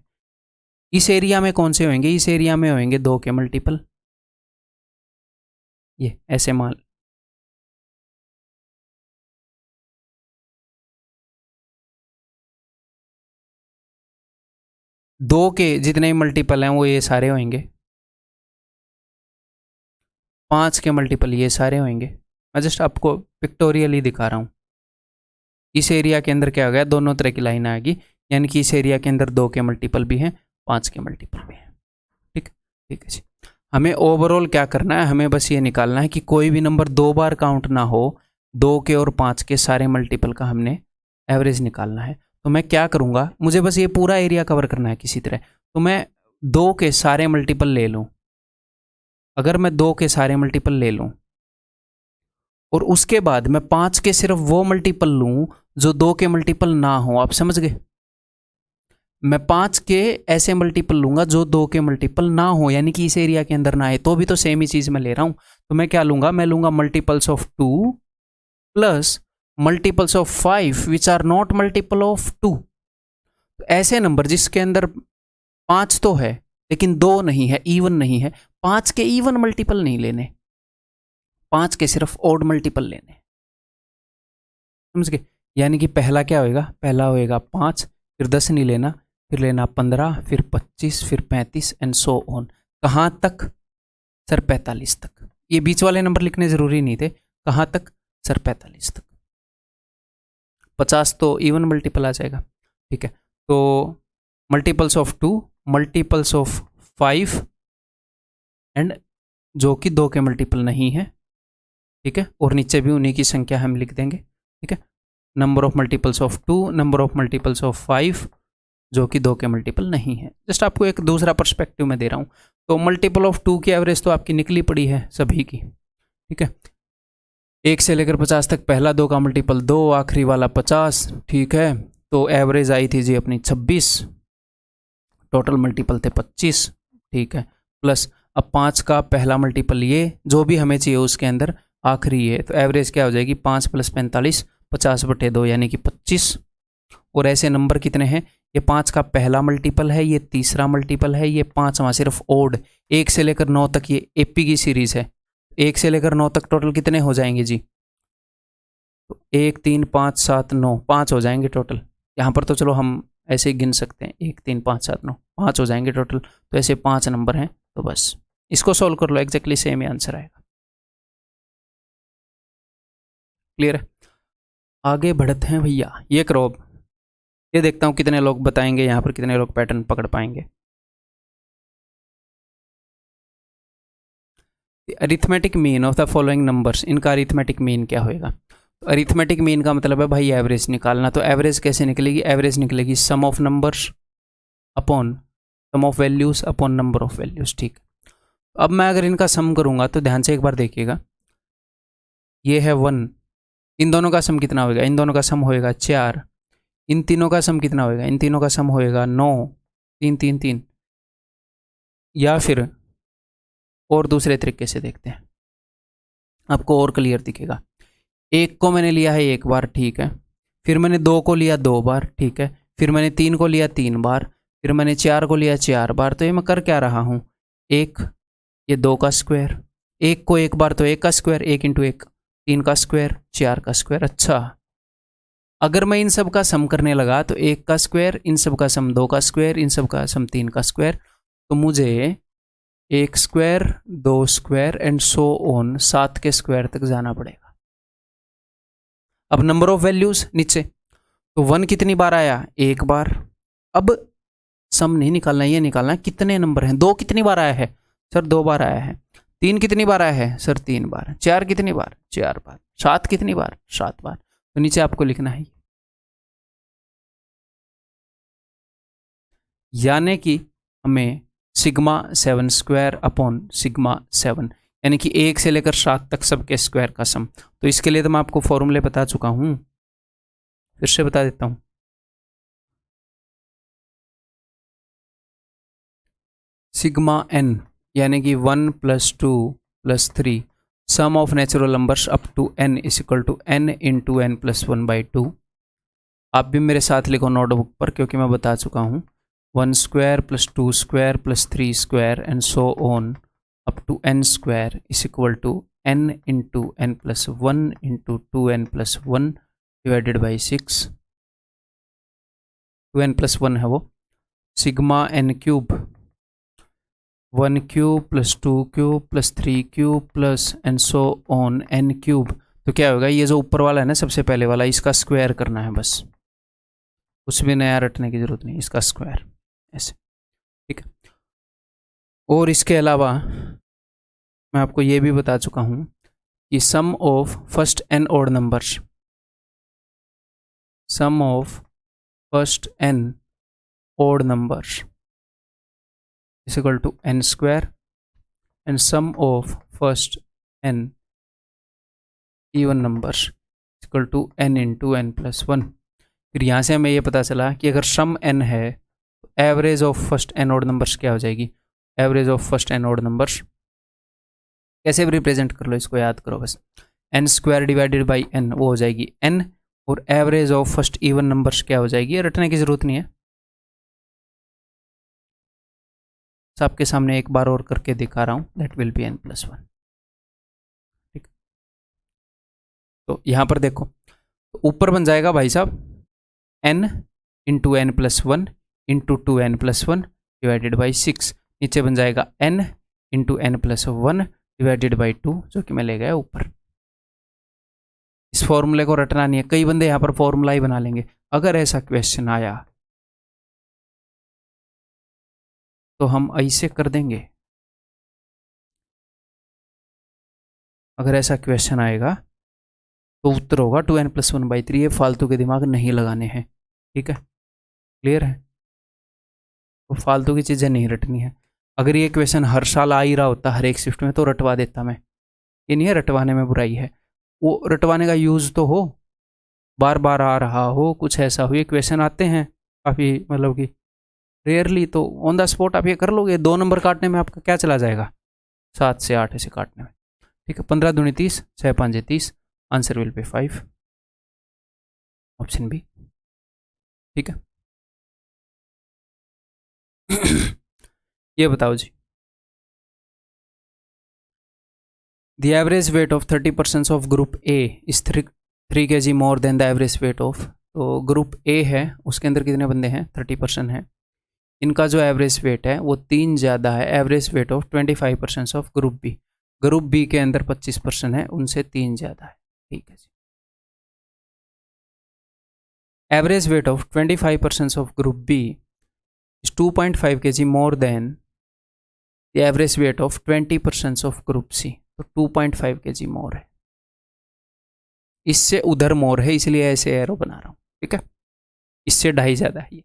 इस एरिया में कौन से होंगे? इस एरिया में होंगे 2 के मल्टीपल, ये ऐसे मान। दो के जितने मल्टीपल हैं वो ये सारे होंगे। 5 के मल्टीपल ये सारे होंगे। मैं जस्ट आपको पिक्टोरियली दिखा रहा हूँ। इस एरिया के अंदर क्या हो गया, दोनों तरह की लाइन आएगी, यानी कि इस एरिया के अंदर 2 के मल्टीपल भी हैं, 5 के मल्टीपल भी हैं। ठीक ठीक है जी। हमें ओवरऑल क्या करना है, हमें बस ये निकालना है कि कोई भी नंबर 2 बार काउंट ना हो। 2 के और 5 के सारे मल्टीपल का हमने एवरेज निकालना है। तो मैं क्या करूँगा, मुझे बस ये पूरा एरिया कवर करना है किसी तरह। तो मैं 2 के सारे मल्टीपल ले लूँ। अगर मैं 2 के सारे मल्टीपल ले लूँ और उसके बाद मैं 5 के सिर्फ वो मल्टीपल लूँ जो 2 के मल्टीपल ना हो, आप समझ गए? मैं 5 के ऐसे मल्टीपल लूंगा जो 2 के मल्टीपल ना हो, यानी कि इस एरिया के अंदर ना आए, तो भी तो सेम ही चीज मैं ले रहा हूं। तो मैं क्या लूंगा, मैं लूंगा multiples of 2 plus multiples of 5 which are not multiple of 2। ऐसे नंबर जिसके अंदर 5 तो है लेकिन 2 नहीं है, इवन नहीं है, 5 के इवन मल्टीपल नहीं लेने, 5 के सिर्फ ऑड मल्टीपल लेने। समझ गए? यानी कि पहला क्या होएगा, पहला होएगा 5, फिर 10 नहीं लेना, फिर लेना 15, फिर 25, फिर 35 एंड सो ऑन। कहाँ तक? सर 45 तक। ये बीच वाले नंबर लिखने जरूरी नहीं थे। कहाँ तक? सर 45 तक। 50 तो इवन मल्टीपल आ जाएगा। ठीक है, तो multiples of 2, multiples of 5 and जो कि 2 के मल्टीपल नहीं है। ठीक है, और नीचे भी उन्हीं की संख्या हम लिख देंगे। ठीक है, number of multiples of 2, number of multiples of 5 जो कि 2 के मल्टीपल नहीं है। जस्ट आपको एक दूसरा पर्सपेक्टिव में दे रहा हूँ। तो मल्टीपल ऑफ 2 की एवरेज तो आपकी निकली पड़ी है सभी की। ठीक है, 1 से लेकर 50 तक पहला 2 का मल्टीपल 2, आखिरी वाला 50। ठीक है, तो एवरेज आई थी जी अपनी 26, टोटल मल्टीपल थे 25। ठीक है, प्लस अब 5 का पहला मल्टीपल ये, जो भी हमें चाहिए उसके अंदर आखिरी है, तो एवरेज क्या हो जाएगी 5 + 45, 50/2 यानी कि 25। और ऐसे नंबर कितने हैं, ये 5 का पहला मल्टीपल है, ये तीसरा मल्टीपल है, ये 5वां सिर्फ ओड। 1 से लेकर 9 तक ये एपी की सीरीज है। 1 से लेकर 9 तक टोटल कितने हो जाएंगे जी? तो 1 3 5 7 9, 5 हो जाएंगे टोटल। यहाँ पर तो चलो हम ऐसे ही गिन सकते हैं, 1 3 5 7 9, 5 हो जाएंगे टोटल। तो ऐसे 5 नंबर हैं, तो बस इसको सोल्व कर लो, एग्जैक्टली सेम ही आंसर आएगा। क्लियर है? आगे बढ़ते हैं भैया, ये करो अब। ये देखता हूँ कितने लोग बताएंगे, यहाँ पर कितने लोग पैटर्न पकड़ पाएंगे। Arithmetic mean of the following numbers, इनका अरिथमेटिक मीन क्या होएगा? तो अरिथमेटिक मीन का मतलब है भाई एवरेज निकालना। तो एवरेज कैसे निकलेगी? एवरेज निकलेगी sum of numbers upon sum of values upon number of values. ठीक, अब मैं अगर इनका सम करूंगा तो ध्यान से एक बार देखिएगा, ये है 1, इन दोनों का सम कितना होएगा? इन दोनों का सम होएगा 4। इन तीनों का सम कितना होएगा? इन तीनों का सम होएगा 9, 3 3 3। या फिर और दूसरे तरीके से देखते हैं, आपको और क्लियर दिखेगा। 1 को मैंने लिया है 1 बार, ठीक है, फिर मैंने 2 को लिया 2 बार, ठीक है, फिर मैंने 3 को लिया 3 बार, फिर मैंने 4 को लिया 4 बार। तो ये मैं कर क्या रहा हूँ, 1, ये 2 का स्क्वायर, 1 को 1 बार तो 1 का स्क्वायर, 1 × 1 3 का स्क्वायर, 4 का स्क्वायर। अच्छा, अगर मैं इन सब का सम करने लगा तो 1 का स्क्वायर, इन सब का सम 2 का स्क्वायर, इन सब का सम 3 का स्क्वायर, तो मुझे 1 square 2 square and so on 7 के स्क्वायर तक जाना पड़ेगा। अब नंबर ऑफ वैल्यूज नीचे, तो 1 कितनी बार आया? 1 बार। अब सम नहीं निकालना, ये निकालना कितने नंबर हैं। 2 कितनी बार आया है? सर 2 बार आया है। 3 कितनी बार आया है? सर 3 बार। 4 कितनी बार? 4 बार। 7 कितनी बार? 7 बार। तो नीचे आपको लिखना है, यानी कि हमें सिग्मा 7 स्क्वायर अपॉन सिग्मा 7, यानी कि 1 से लेकर 7 तक सबके स्क्वायर का सम। तो इसके लिए तो मैं आपको फॉर्मूले बता चुका हूँ, फिर से बता देता हूँ। सिग्मा n यानी कि 1 + 2 + 3 sum of natural numbers up to n is equal to n into n + 1/2। आप भी मेरे साथ लिखो नोटबुक पर, क्योंकि मैं बता चुका हूँ। 1 square + 2 square + 3 square and so on up to n square is equal to n into n + 1 into 2n + 1 divided by 6। 2n + 1 है वो। Sigma n cube 1 cube + 2 cube + 3 cube plus and so on n cube. तो क्या होगा, ये जो ऊपर वाला है ना सबसे पहले वाला, इसका स्क्वायर करना है बस, कुछ भी नया रटने की जरूरत नहीं, इसका स्क्वायर ऐसे, ठीक है। और इसके अलावा मैं आपको ये भी बता चुका हूँ कि sum of first n odd numbers, sum of first n odd numbers is equal to n square and sum of first n even numbers is equal to n into n plus 1। फिर यहाँ से हमें ये पता चला कि अगर सम n है तो average of first n odd numbers क्या हो जाएगी, average of first n odd numbers कैसे भी रिप्रेजेंट कर लो, इसको याद करो बस, n square divided by n वो हो जाएगी n, और average of first even numbers क्या हो जाएगी, रटने की जरूरत नहीं है, सबके सामने एक बार और करके दिखा रहा हूँ। दैट विल बी n + 1, ठीक। तो यहाँ पर देखो, तो ऊपर बन जाएगा भाई साहब n into n + 1 into 2n + 1 divided by 6। नीचे बन जाएगा n into n + 1 divided by 2, जो कि मैं ले गया ऊपर। इस फॉर्मूले को रटना नहीं है, कई बंदे यहाँ पर फॉर्मूला ही बना लेंगे। अगर ऐसा क्वेश्चन आया तो हम ऐसे कर देंगे, अगर ऐसा क्वेश्चन आएगा तो उत्तर होगा 2n + 1/3। ये फालतू के दिमाग नहीं लगाने हैं, ठीक है, क्लियर है। तो फालतू की चीज़ें नहीं रटनी है। अगर ये क्वेश्चन हर साल आ ही रहा होता हर एक शिफ्ट में तो रटवा देता मैं, ये नहीं है रटवाने में बुराई है, वो रटवाने का यूज़ तो हो, बार बार आ रहा हो, कुछ ऐसा हो। ये क्वेश्चन आते हैं काफ़ी, मतलब कि रेयरली, तो ऑन द स्पॉट आप ये कर लोगे। 2 नंबर काटने में आपका क्या चला जाएगा, 7 से 8 ऐसे काटने में, ठीक है। 15 दूनी 30, 6 5 30, answer will be 5, option B, ठीक है। ये बताओ जी, the average weight of 30% of group A is 3 kg more than the average weight of, तो ग्रुप ए है उसके अंदर कितने बंदे हैं, 30% हैं, इनका जो एवरेज वेट है वो 3 ज़्यादा है average weight of 25% of group B. Group B के अंदर 25% है, उनसे 3 ज़्यादा है, ठीक है जी। Average weight of 25% of group B is 2.5 kg more than the average weight of 20% of group C. तो 2.5 kg मोर है, इससे उधर मोर है, इसलिए ऐसे एरो बना रहा हूँ, ठीक है। इससे 2.5 ज़्यादा है ये,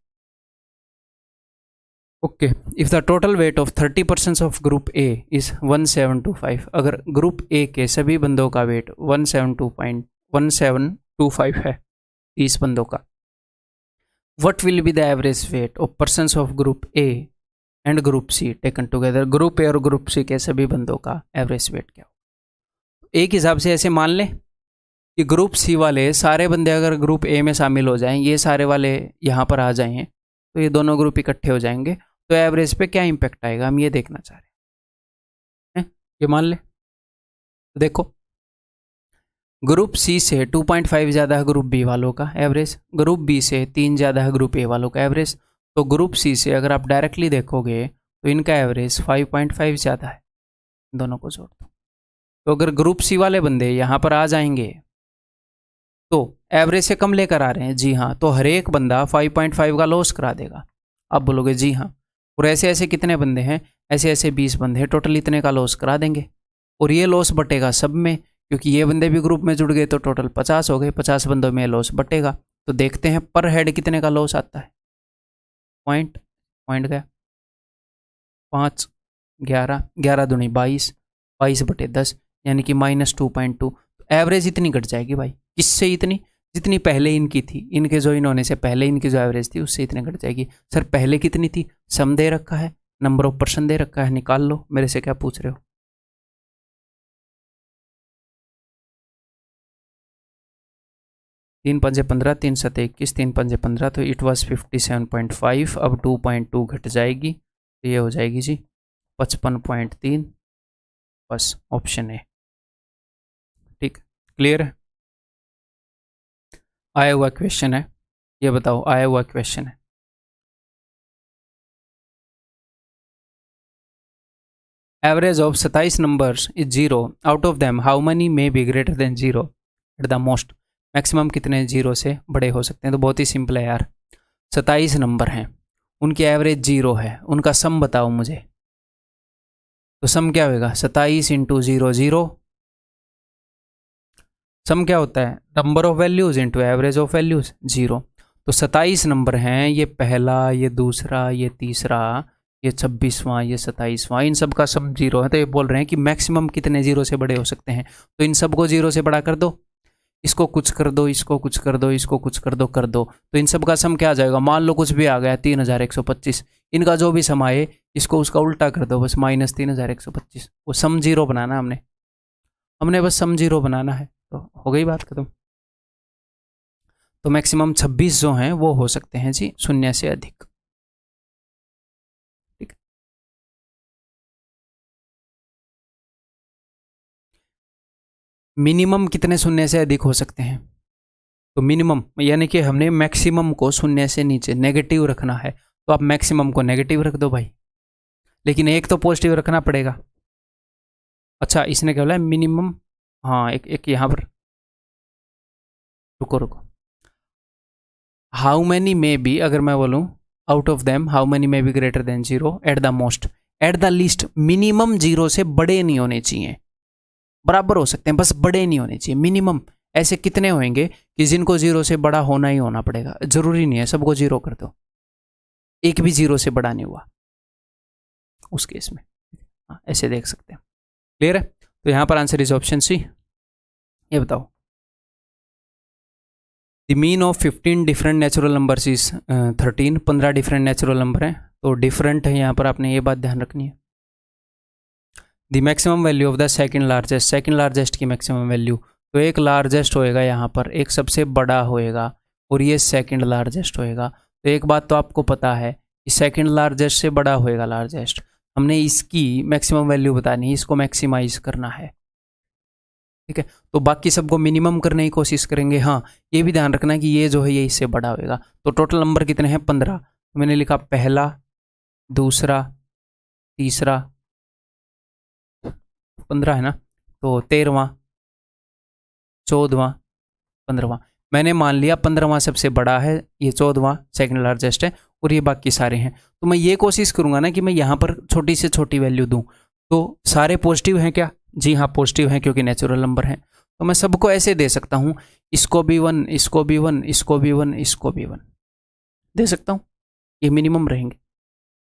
okay. If the total weight of 30% of group A is 1725, अगर ग्रुप ए के सभी बंदों का वेट 1725 है, 30 बंदों का, what will be the average weight of persons of group A and group C taken together. Group A और group सी के सभी बंदों का एवरेज वेट क्या हो। एक हिसाब से ऐसे मान लें कि ग्रुप सी वाले सारे बंदे अगर ग्रुप ए में शामिल हो जाएं, ये सारे वाले यहाँ पर आ जाएं, तो ये दोनों ग्रुप इकट्ठे हो जाएंगे, तो एवरेज पे क्या इंपैक्ट आएगा, हम ये देखना चाह रहे हैं। ये मान ले, तो देखो ग्रुप सी से 2.5 ज़्यादा है ग्रुप बी वालों का एवरेज, ग्रुप बी से 3 ज़्यादा है ग्रुप ए वालों का एवरेज, तो ग्रुप सी से अगर आप डायरेक्टली देखोगे तो इनका एवरेज 5.5 ज़्यादा है, दोनों को जोड़ दो। तो अगर ग्रुप सी वाले बंदे यहाँ पर आ जाएंगे तो एवरेज से कम लेकर आ रहे हैं, जी हाँ, तो हर एक बंदा 5.5 का लॉस करा देगा। आप बोलोगे जी हाँ, और ऐसे ऐसे कितने बंदे हैं, ऐसे ऐसे 20 बंदे हैं, टोटल इतने का लॉस करा देंगे, और ये लॉस बटेगा सब में, क्योंकि ये बंदे भी ग्रुप में जुड़ गए तो टोटल 50 हो गए, 50 बंदों में लॉस बटेगा। तो देखते हैं पर हेड कितने का लॉस आता है। पॉइंट गया 5, 11, 11 दूनी 22, 22/10 यानी कि -2.2। तो एवरेज इतनी घट जाएगी भाई, किससे इतनी, जितनी पहले इनकी थी, इनके ज्वाइन होने से पहले इनकी जो एवरेज थी उससे इतनी घट जाएगी। सर पहले कितनी थी, सम दे रखा है, नंबर ऑफ पर्सन दे रखा है, निकाल लो, मेरे से क्या पूछ रहे हो। 3 पंजे 15, 3 सत 21, 3 पंजे 15, तो इट वॉज 57.5। अब 2.2 घट जाएगी तो ये हो जाएगी जी 55.3। बस ऑप्शन है। ठीक, क्लियर है। आया हुआ क्वेश्चन है, ये बताओ आया हुआ क्वेश्चन है। Average of 27 numbers is 0, out of them how many may be greater than 0 at the most. Maximum कितने 0 से बड़े हो सकते हैं। तो बहुत ही सिंपल है यार, 27 नंबर हैं, उनकी एवरेज 0 है, उनका सम बताओ मुझे। तो सम क्या होगा, 27 इंटू 0 0। सम क्या होता है, number of values into average of values 0। तो 27 नंबर हैं, ये पहला, ये दूसरा, ये तीसरा, ये 26वां, ये 27वां, इन सब का सम 0 है। तो ये बोल रहे हैं कि मैक्सिमम कितने 0 से बड़े हो सकते हैं। तो इन सबको 0 से बड़ा कर दो, इसको कुछ कर दो, इसको कुछ कर दो, इसको कुछ कर दो। तो इन सब का सम क्या आ जाएगा, मान लो कुछ भी आ गया 3125, इनका जो भी सम आए इसको उसका उल्टा कर दो, बस -3125। वो सम 0 बनाना हमने बस सम 0 बनाना है, तो हो गई बात खत्म। तो मैक्सिमम 26 जो हैं वो हो सकते हैं जी 0 से अधिक। ठीक, मिनिमम कितने 0 से अधिक हो सकते हैं। तो मिनिमम यानी कि हमने मैक्सिमम को 0 से नीचे नेगेटिव रखना है, तो आप मैक्सिमम को नेगेटिव रख दो भाई, लेकिन एक तो पॉजिटिव रखना पड़ेगा। अच्छा इसने क्या बोला है, मिनिमम, हाँ एक यहाँ पर रुको, हाउ मैनी मे बी, अगर मैं बोलूँ out of them how many may be greater than 0 at the most, at the least, minimum 0 से बड़े नहीं होने चाहिए, बराबर हो सकते हैं बस बड़े नहीं होने चाहिए। मिनिमम ऐसे कितने होंगे कि जिनको 0 से बड़ा होना ही होना पड़ेगा, जरूरी नहीं है सबको 0 कर दो, एक भी 0 से बड़ा नहीं हुआ उस केस में। हाँ ऐसे देख सकते हैं, क्लियर है। तो यहाँ पर आंसर इज ऑप्शन सी। ये बताओ, the mean of 15 different natural numbers is 13, 15 different natural number हैं, तो डिफरेंट है यहाँ पर, आपने ये बात ध्यान रखनी है। The maximum value of the second largest की मैक्सिमम वैल्यू, तो एक लार्जेस्ट होएगा यहाँ पर, एक सबसे बड़ा होएगा और ये सेकंड लार्जेस्ट होएगा। तो एक बात तो आपको पता है कि सेकंड लार्जेस्ट से बड़ा होएगा लार्जेस्ट, हमने इसकी मैक्सिमम वैल्यू बतानी है, इसको मैक्सिमाइज करना है। ठीक है, तो बाकी सबको मिनिमम करने की कोशिश करेंगे। हाँ ये भी ध्यान रखना कि ये जो है ये इससे बड़ा होएगा। तो टोटल नंबर कितने हैं, 15। तो मैंने लिखा पहला, दूसरा, तीसरा, 15 है ना, तो 13वां, 14वां, 15वां। मैंने मान लिया 15वां सबसे बड़ा है, ये 14वां सेकंड लार्जेस्ट है और ये बाकी सारे हैं। तो मैं ये कोशिश करूंगा ना कि मैं यहाँ पर छोटी से छोटी वैल्यू दूं। तो सारे पॉजिटिव हैं क्या, जी हाँ पॉजिटिव हैं क्योंकि नेचुरल नंबर हैं। तो मैं सबको ऐसे दे सकता हूँ, इसको भी 1, इसको भी 1, इसको भी 1, इसको भी 1 दे सकता हूँ, ये मिनिमम रहेंगे।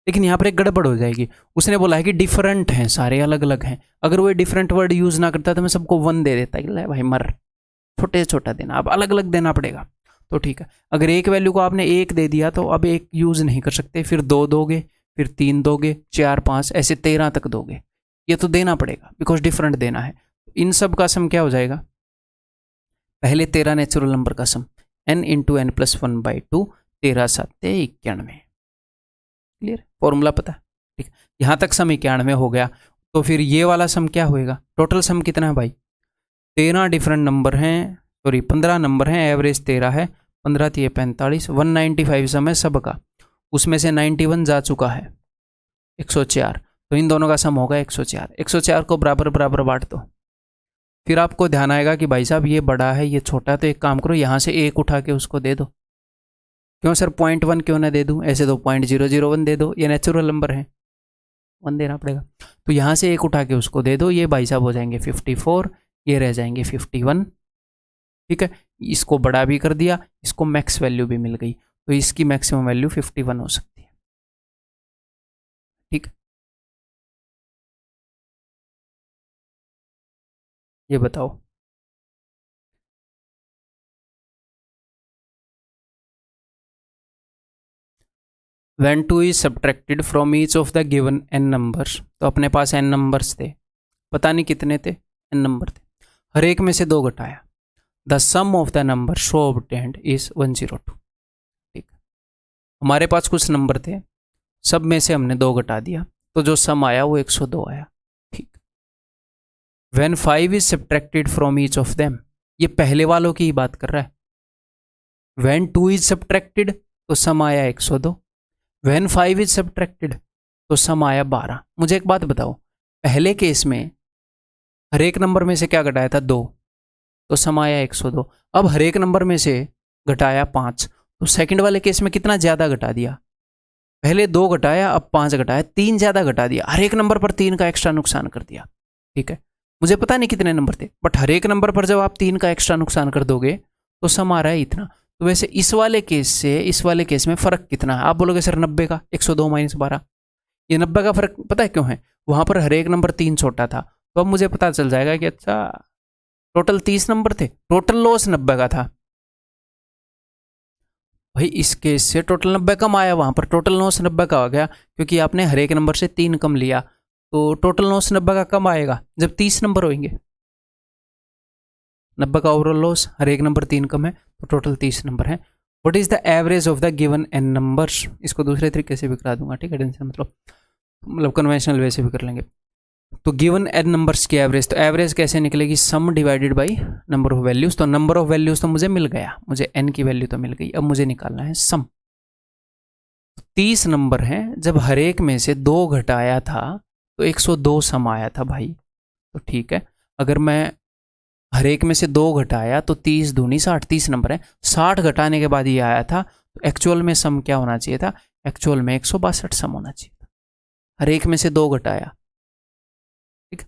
लेकिन यहाँ पर एक गड़बड़ हो जाएगी, उसने बोला है कि डिफरेंट हैं, सारे अलग अलग हैं। अगर वो डिफरेंट वर्ड यूज ना करता तो मैं सबको 1 दे देता कि ले भाई मर, छोटे से छोटा देना, अब अलग अलग देना पड़ेगा। तो ठीक है, अगर एक वैल्यू को आपने 1 दे दिया तो अब एक यूज नहीं कर सकते, फिर 2 दोगे, फिर 3 दोगे, 4 5 ऐसे 13 तक दोगे, ये तो देना पड़ेगा बिकॉज डिफरेंट देना है। इन सब का सम क्या हो जाएगा, पहले 13 नेचुरल नंबर का sum n into N plus 1/2, 13 7 91। Clear, formula पता, ठीक। यहाँ तक सम 91 हो गया, तो फिर ये वाला सम क्या होएगा, टोटल सम कितना है भाई, 13 डिफरेंट नंबर हैं, सॉरी 15 नंबर हैं, एवरेज 13 है, 15 थी 45, 195 सम है सबका, उसमें से 91 जा चुका है, 104। तो इन दोनों का सम होगा 104। 104 को बराबर बराबर बांट दो, फिर आपको ध्यान आएगा कि भाई साहब ये बड़ा है ये छोटा है, तो एक काम करो यहाँ से एक उठा के उसको दे दो। क्यों सर 0.1 क्यों ना दे दूँ, ऐसे तो 0.001 दे दो, ये नेचुरल नंबर है, 1 देना पड़ेगा। तो यहाँ से एक उठा के उसको दे दो, ये भाई साहब हो जाएंगे 54, ये रह जाएंगे 51। ठीक है, इसको बड़ा भी कर दिया, इसको मैक्स वैल्यू भी मिल गई, तो इसकी मैक्सिमम वैल्यू 51 हो सकती है। ठीक, ये बताओ। When 2 is subtracted from each of the given n numbers, तो अपने पास n नंबर्स थे, पता नहीं कितने थे, n नंबर थे, हर एक में से 2 घटाया, the sum of the number so obtained is 102। ठीक, हमारे पास कुछ नंबर थे, सब में से हमने 2 घटा दिया, तो जो सम आया वो 102 आया। ठीक, When 5 is subtracted from each of them, ये पहले वालों की ही बात कर रहा है। When 2 is subtracted, तो सम आया 102। When 5 is subtracted, तो सम आया 12। मुझे एक बात बताओ, पहले केस में हर एक नंबर में से क्या घटाया था, 2, तो सम आया 102। अब हर एक नंबर में से घटाया 5, तो सेकंड वाले केस में कितना ज़्यादा घटा दिया, पहले 2 घटाया, अब 5 घटाया, 3 ज़्यादा घटा दिया, हर एक नंबर पर 3 का एक्स्ट्रा नुकसान कर दिया। ठीक है, मुझे पता नहीं कितने नंबर थे, बट हर एक नंबर पर जब आप 3 का एक्स्ट्रा नुकसान कर दोगे तो सम आ रहा है इतना। तो वैसे इस वाले केस से इस वाले केस में फ़र्क कितना है, आप बोलोगे सर 90 का, 102 माइनस 12। ये 90 का फ़र्क पता है क्यों है, वहाँ पर हर एक नंबर 3 छोटा था, तो अब मुझे पता चल जाएगा कि अच्छा टोटल 30 नंबर थे, टोटल लॉस 90 का था। भाई इस केस से टोटल 90 कम आया, वहाँ पर टोटल लॉस 90 का हो गया, क्योंकि आपने हर एक नंबर से 3 कम लिया, तो टोटल लॉस 90 का कम आएगा जब 30 नंबर होंगे। 90 का ओवरऑल लॉस, हर एक नंबर 3 कम है, तो टोटल 30 नंबर है। What is the average of the given n numbers, इसको दूसरे तरीके से भी करा दूंगा। ठीक है, टेंशन मतलब कन्वेंशनल वे से भी कर लेंगे। तो गिवन n नंबर्स की एवरेज, तो एवरेज कैसे निकलेगी, सम divided by number of values. तो नंबर ऑफ वैल्यूज तो मुझे मिल गया, मुझे n की वैल्यू तो मिल गई, अब मुझे निकालना है सम। 30 नंबर हैं, जब हर एक में से 2 घटाया था तो 102 सम आया था भाई। तो ठीक है, अगर मैं हर एक में से 2 घटाया तो 30 दूनी 60, 30 नंबर है, 60 घटाने के बाद ये आया था, तो एक्चुअल में सम क्या होना चाहिए था, एक्चुअल में 162 सम होना चाहिए था। हर एक में से 2 घटाया, ठीक,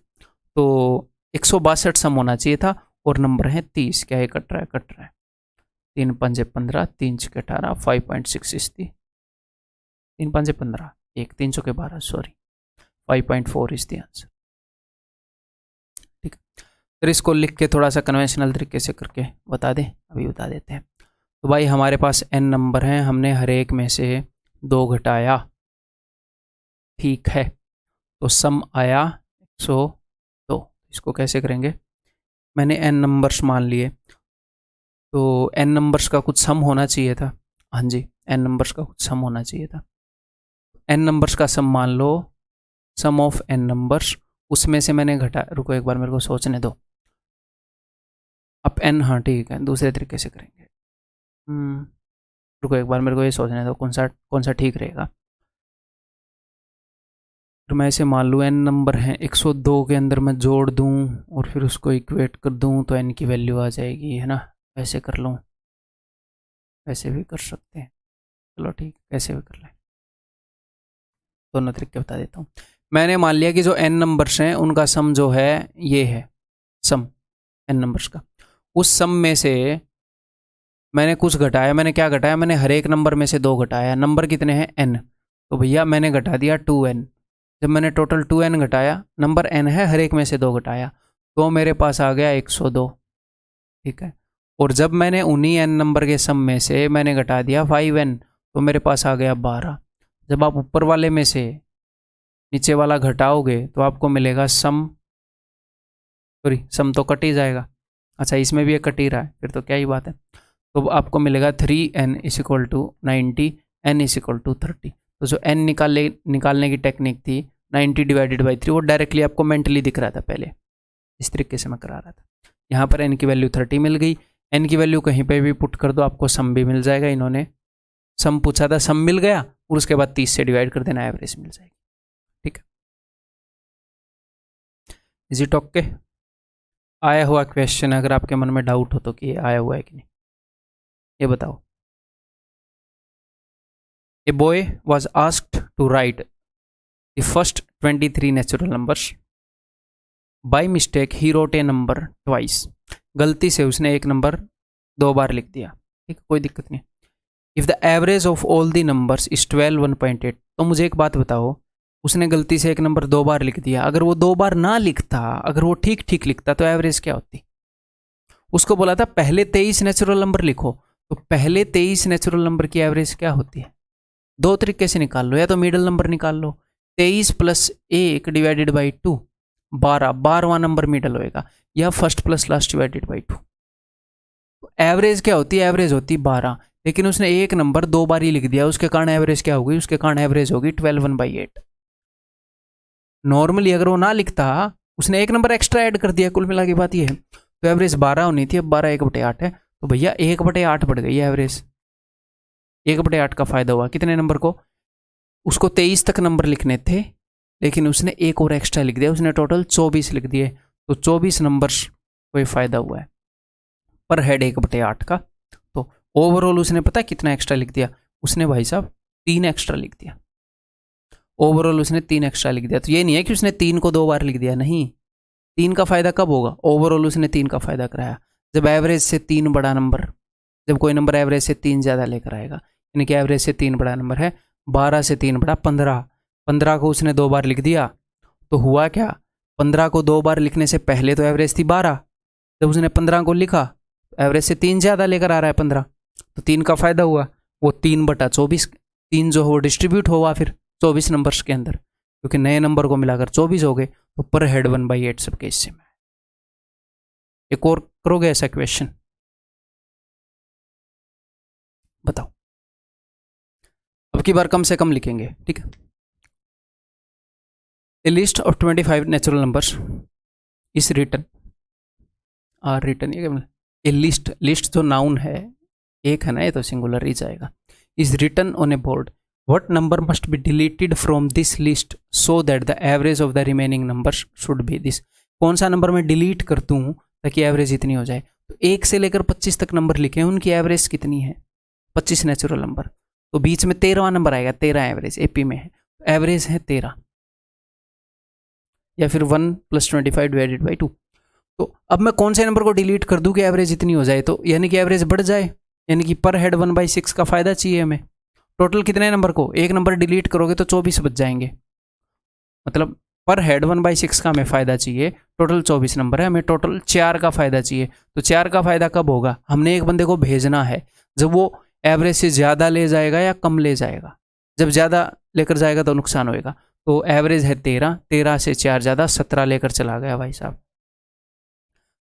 तो 162 सम होना चाहिए था, और नंबर है 30। क्या ये कट रहा है, कट रहा है, 3 पंजे 15, 3 छके 18, 5.6 इज दी, 3 पंजे 15, 1 3 चौके 12, सॉरी 5.4 इज दी आंसर। ठीक, फिर इसको लिख के थोड़ा सा कन्वेंशनल तरीके से करके बता दें, अभी बता देते हैं। तो भाई हमारे पास n नंबर हैं, हमने हर एक में से 2 घटाया, ठीक है, तो सम आया 102। इसको कैसे करेंगे, मैंने n नंबर्स मान लिए, तो n नंबर्स का कुछ सम होना चाहिए था। हाँ जी, n नंबर्स का कुछ सम होना चाहिए था। n नंबर्स का सम मान लो, सम ऑफ n नंबर्स, उसमें से मैंने घटा, रुको एक बार मेरे को सोचने दो। अब n, हाँ ठीक है, दूसरे तरीके से करेंगे। रुको एक बार मेरे को ये सोचने दो, कौन सा ठीक रहेगा। तो मैं इसे मान लूँ n नंबर हैं, 102 के अंदर मैं जोड़ दूँ और फिर उसको इक्वेट कर दूँ तो n की वैल्यू आ जाएगी, है ना। ऐसे कर लूँ, ऐसे भी कर सकते हैं, चलो ठीक, ऐसे भी कर लें, दोनों तरीके बता देता हूँ। मैंने मान लिया कि जो n नंबर्स हैं उनका सम जो है ये है, सम n नंबर्स का, उस सम में से मैंने कुछ घटाया। मैंने क्या घटाया, मैंने हर एक नंबर में से 2 घटाया। नंबर कितने हैं, n, तो भैया मैंने घटा दिया 2n। जब मैंने टोटल 2n घटाया, नंबर n है, हर एक में से 2 घटाया, तो मेरे पास आ गया 102। ठीक है, और जब मैंने उन्हीं n नंबर के सम में से मैंने घटा दिया 5n, तो मेरे पास आ गया 12। जब आप ऊपर वाले में से नीचे वाला घटाओगे तो आपको मिलेगा सम, सॉरी सम तो कट ही जाएगा, अच्छा इसमें भी ये कट ही रहा है, फिर तो क्या ही बात है। तो आपको मिलेगा 3n is equal to 90, n is equal to 30। तो जो n निकालने की टेक्निक थी 90 डिवाइडेड बाई 3, वो डायरेक्टली आपको मेंटली दिख रहा था, पहले इस तरीके से मैं करा रहा था। यहाँ पर n की वैल्यू 30 मिल गई, n की वैल्यू कहीं पे भी पुट कर दो, आपको सम भी मिल जाएगा। इन्होंने सम पूछा था, सम मिल गया, और उसके बाद 30 से डिवाइड कर देना, एवरेज मिल जाएगी। ठीक है, इज इट ओके। आया हुआ क्वेश्चन, अगर आपके मन में डाउट हो तो कि आया हुआ है कि नहीं, ये बताओ। A boy was asked to write the first 23 natural numbers. By mistake he wrote a number twice. गलती से उसने एक नंबर 2 बार लिख दिया, ठीक, कोई दिक्कत नहीं। If the average of all the numbers is 12 1.8, तो मुझे एक बात बताओ, उसने गलती से एक नंबर 2 बार लिख दिया, अगर वो 2 बार ना लिखता, अगर वो ठीक ठीक लिखता तो एवरेज क्या होती? उसको बोला था पहले 23 नेचुरल नंबर लिखो, तो पहले 23 नेचुरल नंबर की एवरेज क्या होती है? 2 तरीके से निकाल लो, या तो मिडल नंबर निकाल लो, 23 प्लस 1 डिवाइडेड बाई 2 12, 12वां नंबर मिडल होएगा, या first plus last divided by 2। Average क्या होती है? एवरेज होती 12, लेकिन उसने एक नंबर 2 बार ही लिख दिया, उसके कारण एवरेज क्या होगी? उसके कारण एवरेज होगी 12/8। नॉर्मली अगर वो ना लिखता, उसने एक नंबर एक्स्ट्रा ऐड कर दिया, कुल मिला की बात ये है, तो एवरेज 12 होनी थी, अब 12 1/8 है, तो भैया 1/8 बढ़ गई है एवरेज। 1/8 का फायदा हुआ कितने नंबर को? उसको 23 तक नंबर लिखने थे, लेकिन उसने एक और एक्स्ट्रा लिख दिया, उसने टोटल 24 लिख दिए, तो 24 नंबर्स को फायदा हुआ है पर हेड 1/8 का। तो ओवरऑल उसने पता कितना एक्स्ट्रा लिख दिया? उसने भाई साहब 3 एक्स्ट्रा लिख दिया। ओवरऑल उसने 3 एक्स्ट्रा लिख दिया। तो ये नहीं है कि उसने 3 को 2 बार लिख दिया, नहीं, 3 का फायदा कब होगा? ओवरऑल उसने 3 का फायदा कराया, जब एवरेज से 3 बड़ा नंबर, जब कोई नंबर एवरेज से 3 ज़्यादा लेकर आएगा, यानी कि एवरेज से 3 बड़ा नंबर है, 12 से 3 बड़ा 15, 15 को उसने 2 बार लिख दिया, तो हुआ क्या? 15 को 2 बार लिखने से पहले तो एवरेज थी 12, जब उसने 15 को लिखा एवरेज से 3 ज़्यादा लेकर आ रहा है 15, तो 3 का फायदा हुआ, वो 3/24, 3 जो हो डिस्ट्रीब्यूट हुआ फिर 24 नंबर्स के अंदर, क्योंकि नए नंबर को मिलाकर 24 हो गए, तो पर हेड 1/8 सबके हिस्से में। एक और करोगे ऐसा क्वेश्चन? बताओ, अब की बार कम से कम लिखेंगे, ठीक है। A list of 25 natural numbers is written, are written, ये क्या? ए लिस्ट, लिस्ट जो नाउन है, एक है ना, ये तो सिंगुलर ही जाएगा, is written on a board, what number must be deleted from this list so that the average of the remaining numbers should be this? कौन सा नंबर मैं डिलीट कर दूं ताकि एवरेज इतनी हो जाए? तो 1 से लेकर 25 तक नंबर लिखे हैं, उनकी एवरेज कितनी है? 25 नेचुरल नंबर, तो बीच में 13वां नंबर आएगा, 13 एवरेज एपी में है, एवरेज है 13, या फिर 1 + 25 डिवाइडेड बाई 2। तो अब मैं कौन से नंबर को डिलीट कर दूं कि एवरेज इतनी हो जाए? तो यानी कि एवरेज बढ़ जाए, यानी कि पर हेड 1/6 का फायदा चाहिए हमें। टोटल कितने नंबर को? एक नंबर डिलीट करोगे तो 24 बच जाएंगे, मतलब पर हेड 1/6 का हमें फ़ायदा चाहिए, टोटल 24 नंबर है, हमें टोटल 4 का फ़ायदा चाहिए। तो 4 का फ़ायदा कब होगा? हमने एक बंदे को भेजना है जब वो एवरेज से ज़्यादा ले जाएगा या कम ले जाएगा। जब ज़्यादा लेकर जाएगा तो नुकसान होएगा। तो एवरेज है 13, 13 से 4 ज़्यादा 17 लेकर चला गया भाई साहब,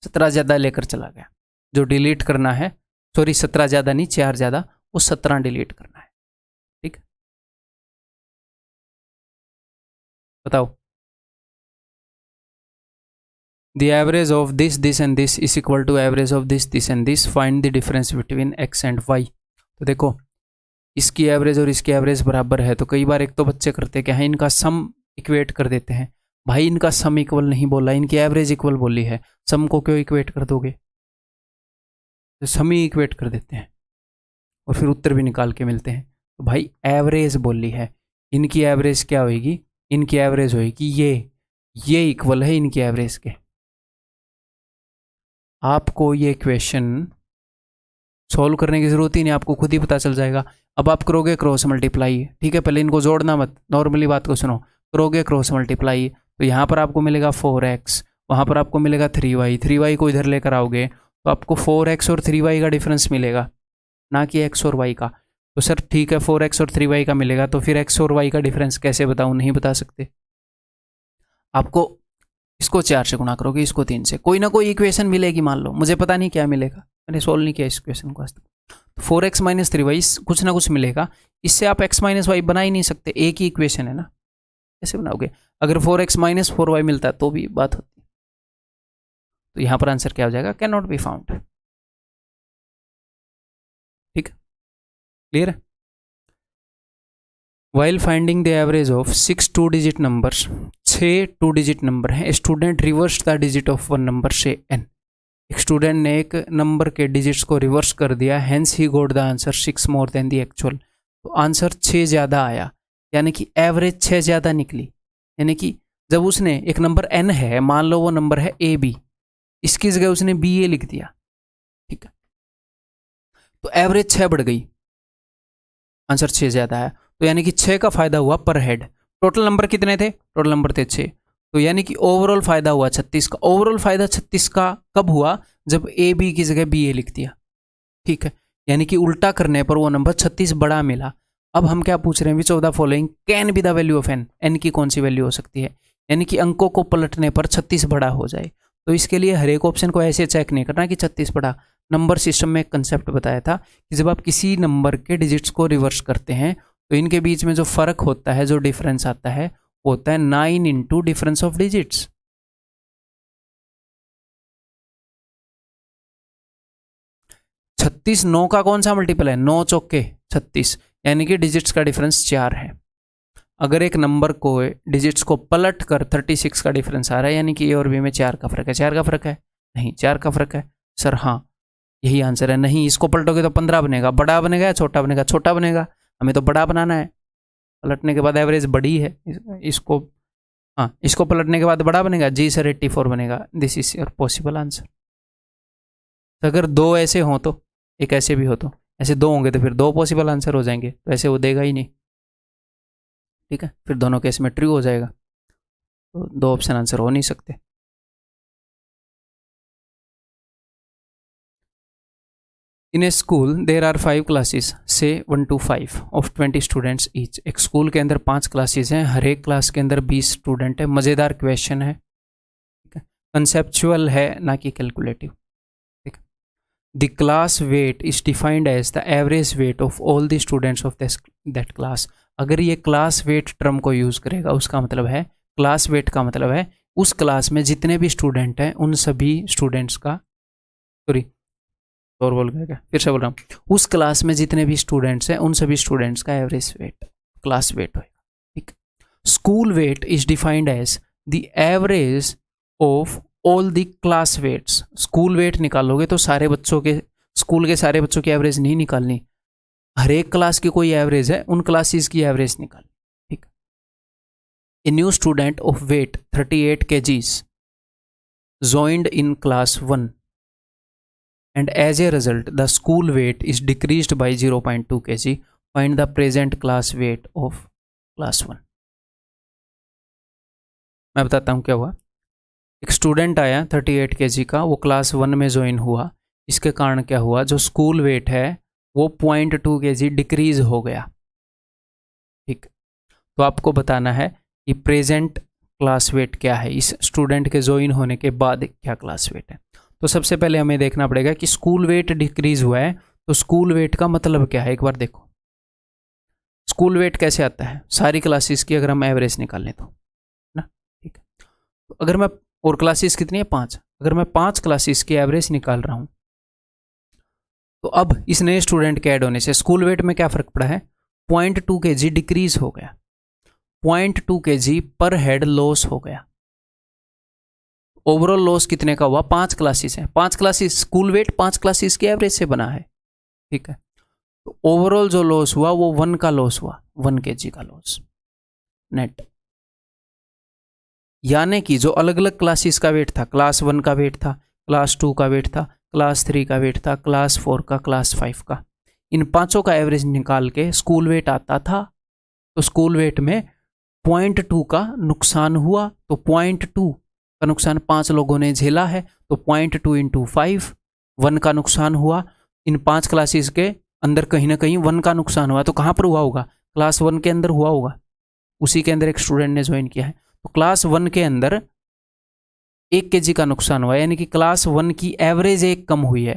17 ज़्यादा लेकर चला गया। जो डिलीट करना है, सॉरी 17 ज़्यादा नहीं 4 ज़्यादा, वो 17 डिलीट करना है। ठीक, बताओ। The average of this, this and this is equal to average of this, this and this. Find the difference between x and y. तो देखो, इसकी एवरेज और इसकी एवरेज बराबर है, तो कई बार एक तो बच्चे करते क्या है, इनका सम इक्वेट कर देते हैं। भाई इनका सम इक्वल नहीं बोला, इनकी एवरेज इक्वल बोली है, सम को क्यों इक्वेट कर दोगे? तो सम ही इक्वेट कर देते हैं और फिर उत्तर भी निकाल के मिलते हैं। तो भाई एवरेज बोली है, इनकी एवरेज क्या होगी? इनकी एवरेज होगी ये इक्वल है इनकी एवरेज के। आपको ये क्वेश्चन सॉल्व करने की ज़रूरत ही नहीं, आपको खुद ही पता चल जाएगा। अब आप करोगे क्रॉस मल्टीप्लाई, ठीक है, पहले इनको जोड़ना मत, नॉर्मली बात को सुनो। करोगे क्रॉस मल्टीप्लाई तो यहाँ पर आपको मिलेगा 4x, वहाँ पर आपको मिलेगा 3y, 3y को इधर लेकर आओगे तो आपको 4x और 3y का डिफरेंस मिलेगा, ना कि x और y का। तो सर ठीक है 4x और 3y का मिलेगा, तो फिर x और y का डिफरेंस कैसे बताऊँ? नहीं बता सकते। आपको इसको 4 से गुणा करोगे, इसको 3 से, कोई ना कोई इक्वेशन मिलेगी। मान लो मुझे पता नहीं क्या मिलेगा, मैंने सोल्व नहीं किया इस इक्वेशन को आज तक। तो 4x - 3y कुछ ना कुछ मिलेगा, इससे आप x - y बना ही नहीं सकते, एक ही इक्वेशन है ना, कैसे बनाओगे? अगर 4x - 4y मिलता तो भी बात होती। तो यहाँ पर आंसर क्या हो जाएगा? Can not be found. ठीक, क्लियर है? While finding the average of 6 2-digit numbers, 6 2-digit number हैं, student reverse the digit of one number से n। एक स्टूडेंट ने एक नंबर के डिजिट्स को रिवर्स कर दिया, hence he goat the answer 6 more than the actual. तो आंसर 6 ज़्यादा आया, यानी कि एवरेज 6 ज़्यादा निकली। यानी कि जब उसने एक नंबर n है, मान लो वो नंबर है AB, इसकी जगह उसने BA लिख दिया, ठीक है, तो एवरेज 6 बढ़ गई, आंसर 6 ज़्यादा आया। तो यानी कि 6 का फायदा हुआ पर हेड। टोटल नंबर कितने थे? टोटल नंबर थे 6। तो यानी कि ओवरऑल फायदा हुआ 36 का। ओवरऑल फायदा 36 का कब हुआ? जब ए बी की जगह बी ए लिख दिया। ठीक है, यानी कि उल्टा करने पर वो नंबर 36 बड़ा मिला। अब हम क्या पूछ रहे हैं? Which of the following can be the value of N? N की कौन सी वैल्यू हो सकती है? यानी कि अंकों को पलटने पर 36 बड़ा हो जाए। तो इसके लिए हर एक ऑप्शन को ऐसे चेक नहीं करना कि 36 बड़ा। नंबर सिस्टम में एक कंसेप्ट बताया था कि जब आप किसी नंबर के डिजिट्स को रिवर्स करते हैं तो इनके बीच में जो फर्क होता है, जो डिफरेंस आता है, वो होता है 9 इंटू डिफरेंस ऑफ डिजिट्स। 36 9 का कौन सा मल्टीपल है? 9 चौके 36, यानी कि डिजिट्स का डिफरेंस 4 है। अगर एक नंबर को डिजिट्स को पलट कर 36 का डिफरेंस आ रहा है, यानी कि ए और बी में 4 का फर्क है। 4 का फर्क है? नहीं, 4 का फर्क है सर। हाँ, यही आंसर है। नहीं, इसको पलटोगे तो 15 बनेगा। बड़ा बनेगा या छोटा बनेगा? छोटा बनेगा। हमें तो बड़ा बनाना है। पलटने के बाद एवरेज बड़ी है। इसको, हाँ, इसको पलटने के बाद बड़ा बनेगा। जी सर 84 बनेगा। This is your possible answer. अगर दो ऐसे हों तो, एक ऐसे भी हो तो, ऐसे दो होंगे तो फिर दो पॉसिबल आंसर हो जाएंगे। तो ऐसे वो देगा ही नहीं। ठीक है, फिर दोनों केस में ट्रू हो जाएगा। तो दो ऑप्शन आंसर हो नहीं सकते। इन ए स्कूल देर आर 5 क्लासेस, से 1 to 5 ऑफ 20 स्टूडेंट्स ईच। एक स्कूल के अंदर 5 क्लासेस हैं, हर एक क्लास के अंदर 20 स्टूडेंट है। मज़ेदार क्वेश्चन है, ठीक है, कंसेप्चुअल है, ना कि कैलकुलेटिव। ठीक है, the class weight is defined as the average weight of all the students of that class. अगर ये क्लास वेट टर्म को यूज़ करेगा, उसका मतलब है, क्लास वेट का मतलब है उस क्लास में जितने भी स्टूडेंट हैं उन सभी स्टूडेंट्स का, सॉरी और बोल गया क्या, फिर से बोल रहा हूँ, उस क्लास में जितने भी स्टूडेंट्स हैं उन सभी स्टूडेंट्स का एवरेज वेट क्लास वेट होगा। ठीक, school weight is defined as the average of all the class weights. School weight निकालोगे तो सारे बच्चों के, स्कूल के सारे बच्चों की एवरेज नहीं निकालनी, हर एक क्लास की कोई एवरेज है, उन क्लासेस की एवरेज निकालनी। ठीक, a new student of weight 38 kgs joined in class 1 and as a result the school weight is decreased by 0.2 kg. Find the present class weight of class 1. मैं बताता हूँ क्या हुआ। एक स्टूडेंट आया 38 kg का, वो क्लास 1 में ज्वाइन हुआ। इसके कारण क्या हुआ, जो स्कूल वेट है वो 0.2 kg डिक्रीज हो गया। ठीक, तो आपको बताना है कि प्रेजेंट क्लास वेट क्या है, इस स्टूडेंट के ज्वाइन होने के बाद क्या क्लास वेट है। तो सबसे पहले हमें देखना पड़ेगा कि स्कूल वेट डिक्रीज हुआ है, तो स्कूल वेट का मतलब क्या है। एक बार देखो स्कूल वेट कैसे आता है, सारी क्लासेस की अगर हम एवरेज निकालें तो ना। ठीक है, तो अगर मैं, और क्लासेस कितनी है 5, अगर मैं 5 क्लासेस की एवरेज निकाल रहा हूँ, तो अब इस नए स्टूडेंट के ऐड होने से स्कूल वेट में क्या फर्क पड़ा है, 0.2 kg डिक्रीज हो गया, 0.2 kg पर हेड लॉस हो गया। ओवरऑल लॉस कितने का हुआ, 5 क्लासेस हैं, 5 क्लासेस, स्कूल वेट 5 क्लासेस की एवरेज से बना है। ठीक है, तो ओवरऑल जो लॉस हुआ वो 1 का लॉस हुआ, 1 kg का लॉस नेट। यानी कि जो अलग अलग क्लासेस का वेट था, क्लास 1 का वेट था, क्लास 2 का वेट था, क्लास 3 का वेट था, क्लास 4 का, क्लास 5 का, इन पांचों का एवरेज निकाल के स्कूल वेट आता था। तो स्कूल वेट में 0.2 का नुकसान हुआ, तो 0.2 का नुकसान 5 लोगों ने झेला है, तो 0.2 इंटू 5, 1 का नुकसान हुआ। इन 5 क्लासेस के अंदर कहीं ना कहीं 1 का नुकसान हुआ, तो कहाँ पर हुआ होगा, क्लास 1 के अंदर हुआ होगा, उसी के अंदर एक स्टूडेंट ने ज्वाइन किया है। तो क्लास 1 के अंदर 1 kg का नुकसान हुआ, यानी कि क्लास 1 की एवरेज 1 कम हुई है,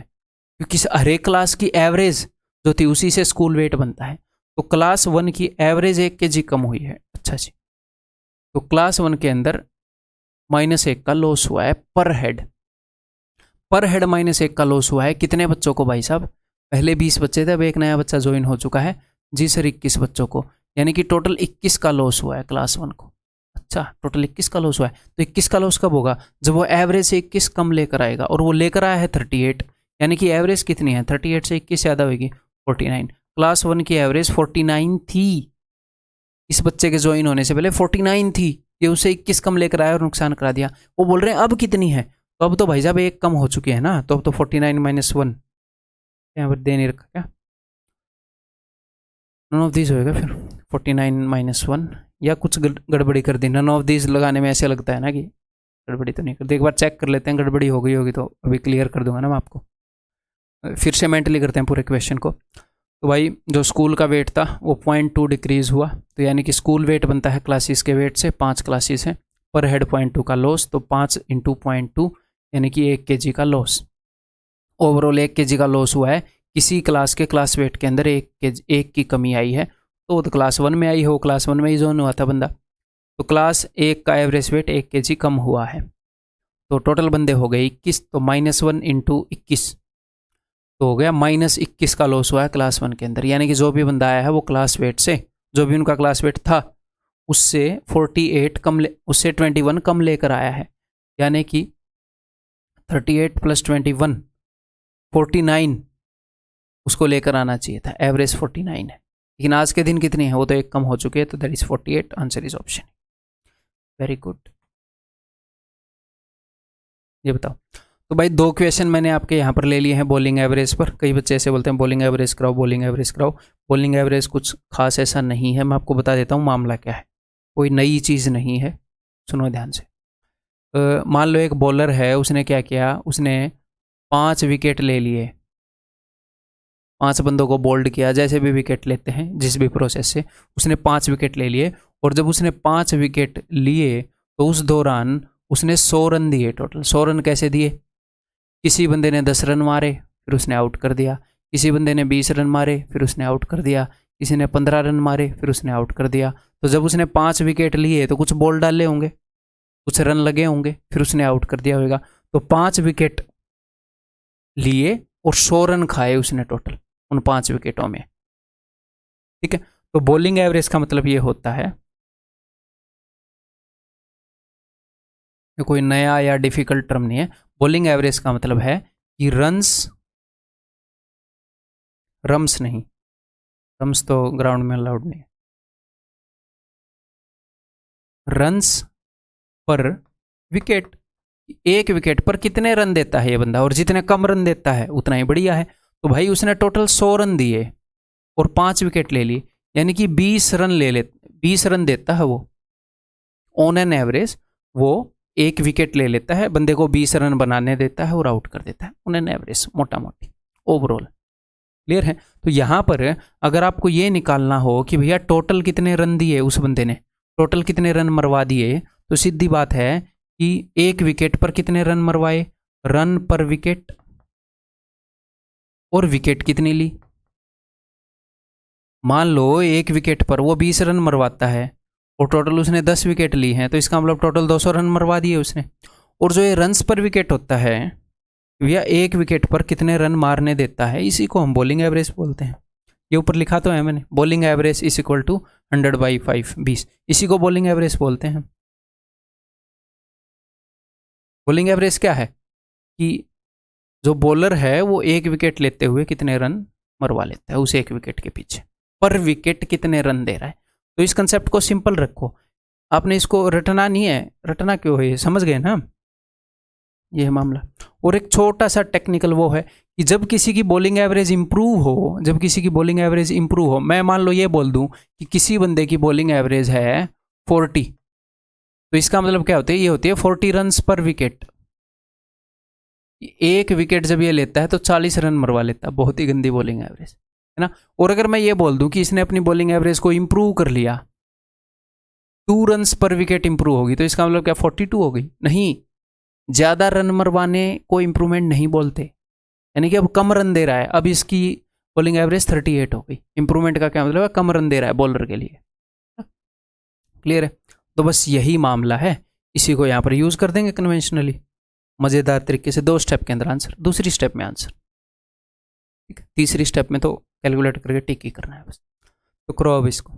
क्योंकि हर एक क्लास की एवरेज जो थी उसी से स्कूल वेट बनता है। तो क्लास 1 की एवरेज 1 kg कम हुई है। अच्छा जी, तो क्लास 1 के अंदर -1 का लॉस हुआ है पर हेड, पर हेड -1 का लॉस हुआ है। कितने बच्चों को भाई साहब, पहले 20 बच्चे थे, अब एक नया बच्चा ज्वाइन हो चुका है। जी सर 21 बच्चों को, यानी कि टोटल 21 का लॉस हुआ है क्लास 1 को। अच्छा, टोटल 21 का लॉस हुआ है। तो 21 का लॉस कब होगा, जब वो एवरेज से 21 कम लेकर आएगा, और वो लेकर आया है 38, यानी कि एवरेज कितनी है, 38 से 21 ज़्यादा होगी 49। क्लास 1 की एवरेज 49 थी, इस बच्चे के ज्वाइन होने से पहले 49 थी, ये उसे 21 कम लेकर आया और नुकसान करा दिया। वो बोल रहे हैं अब कितनी है, तो अब तो भाई साहब 1 कम हो चुकी है ना, तो अब तो 49 - 1 यहाँ पर दे नहीं रखा क्या, नॉन ऑफ दिस होएगा फिर 49 - 1, या कुछ गड़बड़ी कर दी। नन ऑफ दीज लगाने में ऐसे लगता है ना कि गड़बड़ी तो नहीं कर दी। एक बार चेक कर लेते हैं, गड़बड़ी हो गई होगी तो अभी क्लियर कर दूंगा ना मैं आपको। फिर से मेंटली करते हैं पूरे क्वेश्चन को। तो भाई जो स्कूल का वेट था वो 0.2 डिक्रीज़ हुआ, तो यानी कि स्कूल वेट बनता है क्लासेस के वेट से, 5 क्लासेस हैं, पर हेड 0.2 का लॉस, तो 5 इंटू 0.2 यानी कि 1 kg का लॉस। ओवरऑल 1 kg का लॉस हुआ है, किसी क्लास के क्लास वेट के अंदर 1 की कमी आई है, तो क्लास 1 में आई हो, क्लास 1 में ही जोन हुआ था बंदा, तो क्लास 1 का एवरेज वेट 1 kg कम हुआ है, तो टोटल बंदे हो गए 21, तो -1 इंटू 21 तो हो गया -21 का लॉस हुआ है क्लास 1 के अंदर। यानी कि जो भी बंदा आया है वो क्लास वेट से, जो भी उनका क्लास वेट था उससे 48 कम उससे 21 कम लेकर आया है, यानी कि 38 + 21 49 उसको लेकर आना चाहिए था, एवरेज 49 है, लेकिन आज के दिन कितनी है वो तो 1 कम हो चुके हैं, तो that is 48, answer is option. Very good. ये बताओ, तो भाई 2 क्वेश्चन मैंने आपके यहाँ पर ले लिए हैं बॉलिंग एवरेज पर। कई बच्चे ऐसे बोलते हैं बॉलिंग एवरेज कराओ, बॉलिंग एवरेज कराओ। बॉलिंग एवरेज कुछ खास ऐसा नहीं है, मैं आपको बता देता हूँ मामला क्या है, कोई नई चीज़ नहीं है, सुनो ध्यान से। मान लो एक बॉलर है, उसने क्या किया, उसने 5 विकेट ले लिए, 5 बंदों को बोल्ड किया, जैसे भी विकेट लेते हैं जिस भी प्रोसेस से, उसने 5 विकेट ले लिए, और जब उसने 5 विकेट लिए तो उस दौरान उसने 100 रन दिए टोटल। 100 रन कैसे दिए, किसी बंदे ने 10 रन मारे फिर उसने आउट कर दिया, किसी बंदे ने 20 रन मारे फिर उसने आउट कर दिया, किसी ने 15 रन मारे फिर उसने आउट कर दिया। तो जब उसने 5 विकेट लिए तो कुछ बॉल डाले होंगे, कुछ रन लगे होंगे, फिर उसने आउट कर दिया होगा। तो 5 विकेट लिए और 100 रन खाए उसने टोटल उन 5 विकेटों में, ठीक है। तो बॉलिंग एवरेज का मतलब ये होता है, कोई नया या डिफिकल्ट टर्म नहीं है। बॉलिंग एवरेज का मतलब है कि रम्स नहीं, रम्स तो ग्राउंड में अलाउड नहीं है, रन्स पर विकेट, एक विकेट पर कितने रन देता है ये बंदा, और जितने कम रन देता है उतना ही बढ़िया है। तो भाई उसने टोटल 100 रन दिए और 5 विकेट ले ली, यानी कि 20 रन 20 रन देता है वो ऑन एन एवरेज, वो एक विकेट ले लेता है, बंदे को 20 रन बनाने देता है और आउट कर देता है ऑन एन एवरेज, मोटा मोटी ओवरऑल। क्लियर है। तो यहां पर अगर आपको ये निकालना हो कि भैया टोटल कितने रन दिए उस बंदे ने, टोटल कितने रन मरवा दिए, तो सीधी बात है कि एक विकेट पर कितने रन मरवाए, रन पर विकेट, और विकेट कितनी ली। मान लो एक विकेट पर वो 20 रन मरवाता है और टोटल उसने 10 विकेट ली हैं, तो इसका मतलब टोटल 200 रन मरवा दिए उसने। और जो ये रन्स पर विकेट होता है, भैया एक विकेट पर कितने रन मारने देता है, इसी को हम बॉलिंग एवरेज बोलते हैं। ये ऊपर लिखा तो है मैंने, bowling average is equal to 100/5 20, इसी को बॉलिंग एवरेज बोलते हैं। बॉलिंग एवरेज क्या है कि जो बॉलर है वो एक विकेट लेते हुए कितने रन मरवा लेता है उस एक विकेट के पीछे, पर विकेट कितने रन दे रहा है। तो इस कंसेप्ट को सिंपल रखो, आपने इसको रटना नहीं है, रटना क्यों है, समझ गए ना ये है मामला। और एक छोटा सा टेक्निकल वो है कि जब किसी की बॉलिंग एवरेज इंप्रूव हो, जब किसी की बॉलिंग एवरेज इंप्रूव हो, मैं मान लो ये बोल दूं कि किसी बंदे की बॉलिंग एवरेज है 40, तो इसका मतलब क्या होता है, ये होती है 40 रन पर विकेट। एक विकेट जब ये लेता है तो 40 रन मरवा लेता है, बहुत ही गंदी बॉलिंग एवरेज है ना। और अगर मैं ये बोल दूं कि इसने अपनी बॉलिंग एवरेज को इंप्रूव कर लिया, 2 रन पर विकेट इंप्रूव होगी, तो इसका मतलब क्या 42 हो गई, नहीं, ज्यादा रन मरवाने को इंप्रूवमेंट नहीं बोलते, यानी कि अब कम रन दे रहा है, अब इसकी बॉलिंग एवरेज 38 हो गई। इंप्रूवमेंट का क्या मतलब है, कम रन दे रहा है बॉलर के लिए। क्लियर है। तो बस यही मामला है, इसी को यहाँ पर यूज कर देंगे कन्वेंशनली मजेदार तरीके से। 2 स्टेप के अंदर आंसर, दूसरी स्टेप में आंसर, ठीक है। तीसरी स्टेप में तो कैलकुलेट करके टिक ही करना है बस। तो करो अब इसको,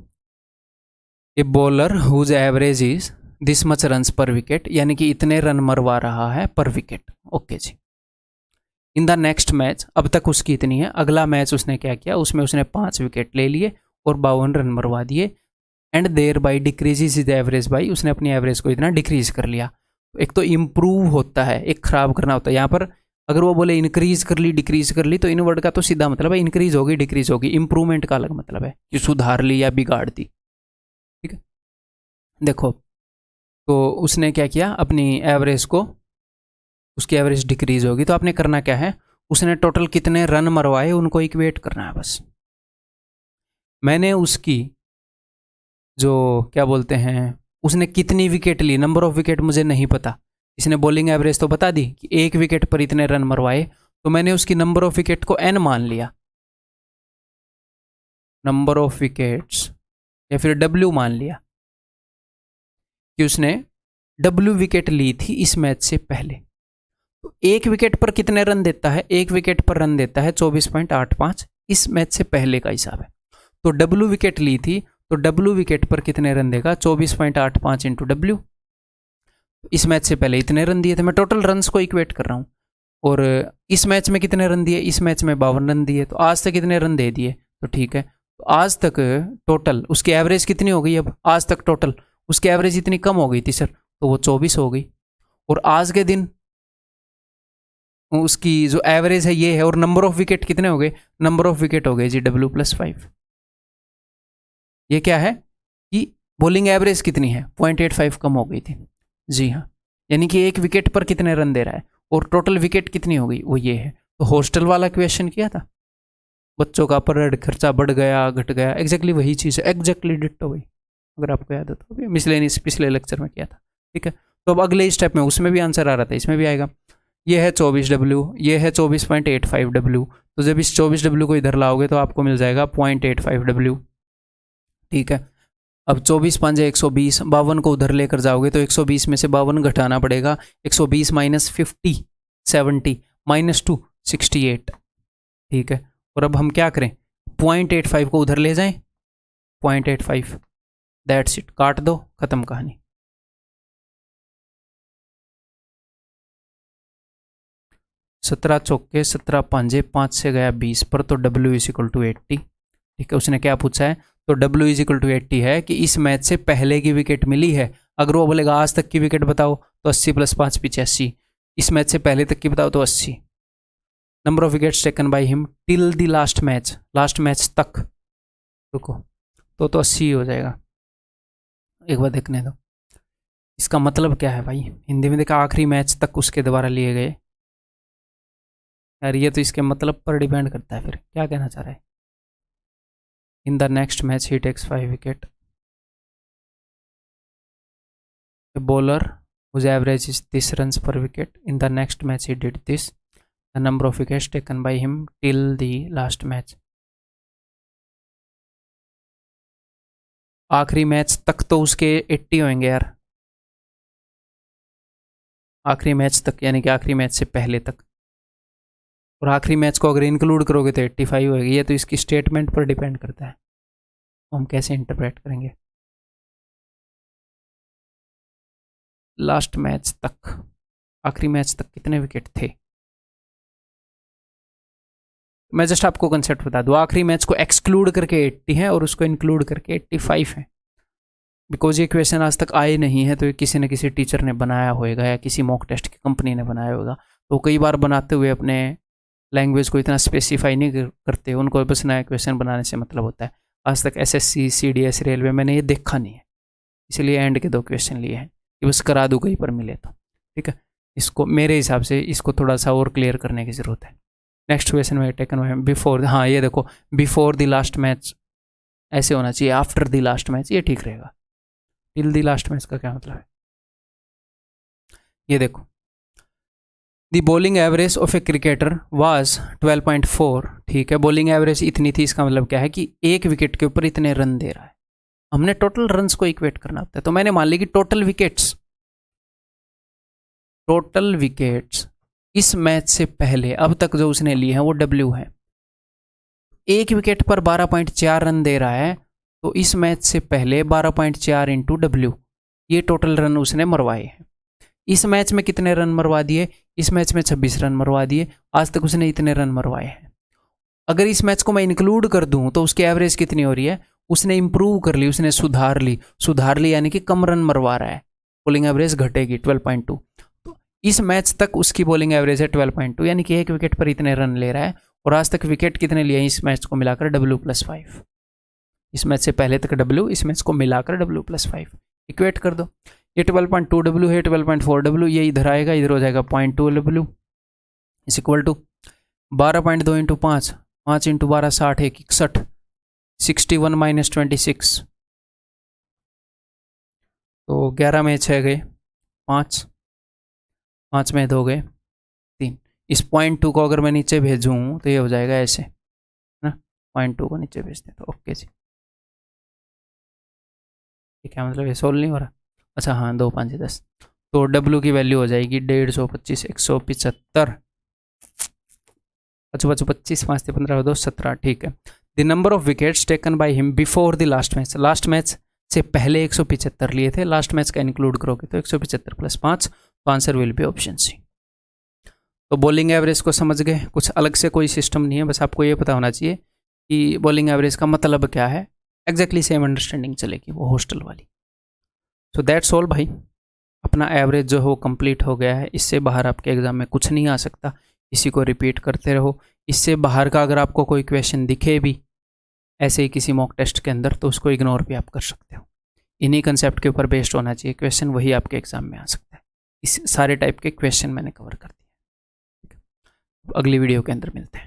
a bowler whose average is this much runs per wicket, यानी कि इतने रन मरवा रहा है पर विकेट, ओके जी। इन द नेक्स्ट मैच, अब तक उसकी इतनी है, अगला मैच उसने क्या किया, उसमें उसने 5 विकेट ले लिए और 52 रन मरवा दिए, and thereby decreases average एवरेज बाई, उसने अपनी एवरेज को इतना डिक्रीज कर लिया। एक तो इम्प्रूव होता है, एक खराब करना होता है। यहाँ पर अगर वो बोले इंक्रीज कर ली डिक्रीज कर ली, तो इन वर्ड का तो सीधा मतलब है इंक्रीज होगी डिक्रीज होगी, इंप्रूवमेंट का अलग मतलब है कि सुधार ली या बिगाड़ दी, ठीक है। देखो, तो उसने क्या किया, अपनी एवरेज को, उसकी एवरेज डिक्रीज होगी, तो आपने करना क्या है, उसने टोटल कितने रन मरवाए उनको इक्वेट करना है बस। मैंने उसकी जो क्या बोलते हैं, उसने कितनी विकेट ली, नंबर ऑफ विकेट मुझे नहीं पता, इसने बॉलिंग एवरेज तो बता दी कि एक विकेट पर इतने रन मरवाए, तो मैंने उसकी नंबर ऑफ विकेट को n मान लिया, नंबर ऑफ विकेट्स, या फिर w मान लिया कि उसने w विकेट ली थी इस मैच से पहले। तो एक विकेट पर कितने रन देता है, एक विकेट पर रन देता है 24.85, इस मैच से पहले का हिसाब है। तो w विकेट ली थी, तो w विकेट पर कितने रन देगा, 24.85 इंटू w। इस मैच से पहले इतने रन दिए थे, मैं टोटल रन्स को इक्वेट कर रहा हूँ। और इस मैच में कितने रन दिए, इस मैच में 52 रन दिए, तो आज तक कितने रन दे दिए, तो ठीक है। तो आज तक टोटल उसकी एवरेज कितनी हो गई, अब आज तक टोटल उसकी एवरेज इतनी कम हो गई थी सर, तो वो 24 हो गई। और आज के दिन उसकी जो एवरेज है ये है, और नंबर ऑफ विकेट कितने हो गए, नंबर ऑफ विकेट हो गए जी w+5। ये क्या है कि बॉलिंग एवरेज कितनी है, 0.85 कम हो गई थी, जी हाँ, यानी कि एक विकेट पर कितने रन दे रहा है, और टोटल विकेट कितनी हो गई, वो ये है। तो हॉस्टल वाला क्वेश्चन किया था, बच्चों का पर खर्चा बढ़ गया घट गया, एग्जैक्टली वही चीज़ है, एग्जैक्टली डिट्टो वही, अगर आपको याद हो तो, मिसलेनियस पिछले लेक्चर में किया था, ठीक है। तो अब अगले स्टेप में उसमें भी आंसर आ रहा था, इसमें भी आएगा। ये है 24W, ये है 24.85W, तो जब इस 24W को इधर लाओगे तो आपको मिल जाएगा 0.85W, ठीक है। अब 24 5 120, 52 को उधर लेकर जाओगे तो 120 में से 52 घटाना पड़ेगा, 120 माइनस 50 70 माइनस 2 68, ठीक है। और अब हम क्या करें, 0.85 को उधर ले जाएं, 0.85, दैट्स इट, काट दो, खत्म कहानी। सत्रह चौके 17 पांजे, 5 से गया 20 पर, तो W इज इक्वल टू 80, ठीक है। उसने क्या पूछा है, तो W इज इक्वल टू 80 है कि इस मैच से पहले की विकेट मिली है। अगर वो बोलेगा आज तक की विकेट बताओ तो 80 + 5 85, इस मैच से पहले तक की बताओ तो 80। Number of wickets taken by him till the last match, last match तक, रुको, तो 80 हो जाएगा। एक बार देखने दो इसका मतलब क्या है भाई, हिंदी में देखा आखिरी मैच तक उसके द्वारा लिए गए, यार ये तो इसके मतलब पर डिपेंड करता है, फिर क्या कहना चाह रहा है। इन द नेक्स्ट मैच ही takes 5 wicket, bowler whose average is this runs per wicket, in the next match he did this, the number of wickets taken by him till the last match। आखिरी match तक तो उसके 80 होंगे यार, आखिरी match तक यानी कि आखिरी मैच से पहले तक, और आखिरी मैच को अगर इंक्लूड करोगे तो 85 होगी। ये तो इसकी स्टेटमेंट पर डिपेंड करता है, हम कैसे इंटरप्रेट करेंगे। लास्ट मैच तक, आखिरी मैच तक कितने विकेट थे, मैं जस्ट आपको कंसेप्ट बता दूं, आखिरी मैच को एक्सक्लूड करके 80 है और उसको इंक्लूड करके 85 है। बिकॉज ये क्वेश्चन आज तक आए नहीं है, तो ये किसी न किसी टीचर ने बनाया होएगा या किसी मॉक टेस्ट की कंपनी ने बनाया होगा। तो कई बार बनाते हुए अपने लैंग्वेज को इतना स्पेसिफाई नहीं करते, उनको बस नया क्वेश्चन बनाने से मतलब होता है। आज तक SSC CDS रेलवे मैंने ये देखा नहीं है, इसलिए एंड के 2 क्वेश्चन लिए हैं कि बस करा दूँ कहीं पर मिले तो, ठीक है। इसको मेरे हिसाब से इसको थोड़ा सा और क्लियर करने की ज़रूरत है। नेक्स्ट क्वेश्चन में टेकन बिफोर, हाँ ये देखो, बिफोर द लास्ट मैच ऐसे होना चाहिए, आफ्टर द लास्ट मैच ये ठीक रहेगा। टिल द लास्ट मैच का क्या मतलब है, ये देखो, the bowling average of a cricketer was 12.4, ठीक है। बॉलिंग एवरेज इतनी थी, इसका मतलब क्या है कि एक विकेट के ऊपर इतने रन दे रहा है। हमने टोटल रन्स को इक्वेट करना होता है, तो मैंने मान ली कि टोटल विकेट्स इस मैच से पहले अब तक जो उसने लिए हैं वो W है। एक विकेट पर 12.4 रन दे रहा है, तो इस मैच से पहले 12.4 इंटू W, ये टोटल रन उसने मरवाए हैं। इस मैच में कितने रन मरवा दिए, इस मैच में 26 रन मरवा दिए, आज तक उसने इतने रन मरवाए हैं। अगर इस मैच को मैं इंक्लूड कर दूं तो उसकी एवरेज कितनी हो रही है, उसने इंप्रूव कर ली, उसने सुधार ली यानी कि कम रन मरवा रहा है, बॉलिंग एवरेज घटेगी 12.2। तो इस मैच तक उसकी बॉलिंग एवरेज है 12.2, यानी कि एक विकेट पर इतने रन ले रहा है। और आज तक विकेट कितने लिए इस मैच को मिलाकर W+5, इस मैच से पहले तक W, इस मैच को मिलाकर W+5, इक्वेट कर दो। ये 12.2 W है, 12.4 W, ये इधर आएगा, इधर हो जाएगा 0.2 W is equal to 12.2 into 5, 5 into 12 60, 61, 61 minus 26, तो 11 में 6 गए 5, 5 में 2 गए 3। इस 0.2 को अगर मैं नीचे भेजूँ तो ये हो जाएगा ऐसे, है ना, 0.2 को नीचे भेजते हैं तो ओके जी। ये क्या मतलब, ये सोल्व नहीं हो रहा? अच्छा हाँ, 2 5 10, तो W की वैल्यू हो जाएगी 150, 175, 25, 5 से 15, 2 17, ठीक है। The number of wickets taken by him before the last match, last match से पहले 175 लिए थे, लास्ट मैच का इंक्लूड करोगे तो 175 प्लस 5, तो answer will be option C. तो बॉलिंग एवरेज को समझ गए, कुछ अलग से कोई सिस्टम नहीं है, बस आपको ये पता होना चाहिए कि बॉलिंग एवरेज का मतलब क्या है, एग्जैक्टली सेम अंडरस्टैंडिंग चलेगी वो हॉस्टल वाली। सो दैट्स ऑल भाई, अपना एवरेज जो हो कंप्लीट हो गया है, इससे बाहर आपके एग्जाम में कुछ नहीं आ सकता, इसी को रिपीट करते रहो। इससे बाहर का अगर आपको कोई क्वेश्चन दिखे भी ऐसे ही किसी मॉक टेस्ट के अंदर, तो उसको इग्नोर भी आप कर सकते हो। इन्हीं कंसेप्ट के ऊपर बेस्ड होना चाहिए क्वेश्चन, वही आपके एग्जाम में आ सकता है। इस सारे टाइप के क्वेश्चन मैंने कवर कर दिए। अगली वीडियो के अंदर मिलते हैं।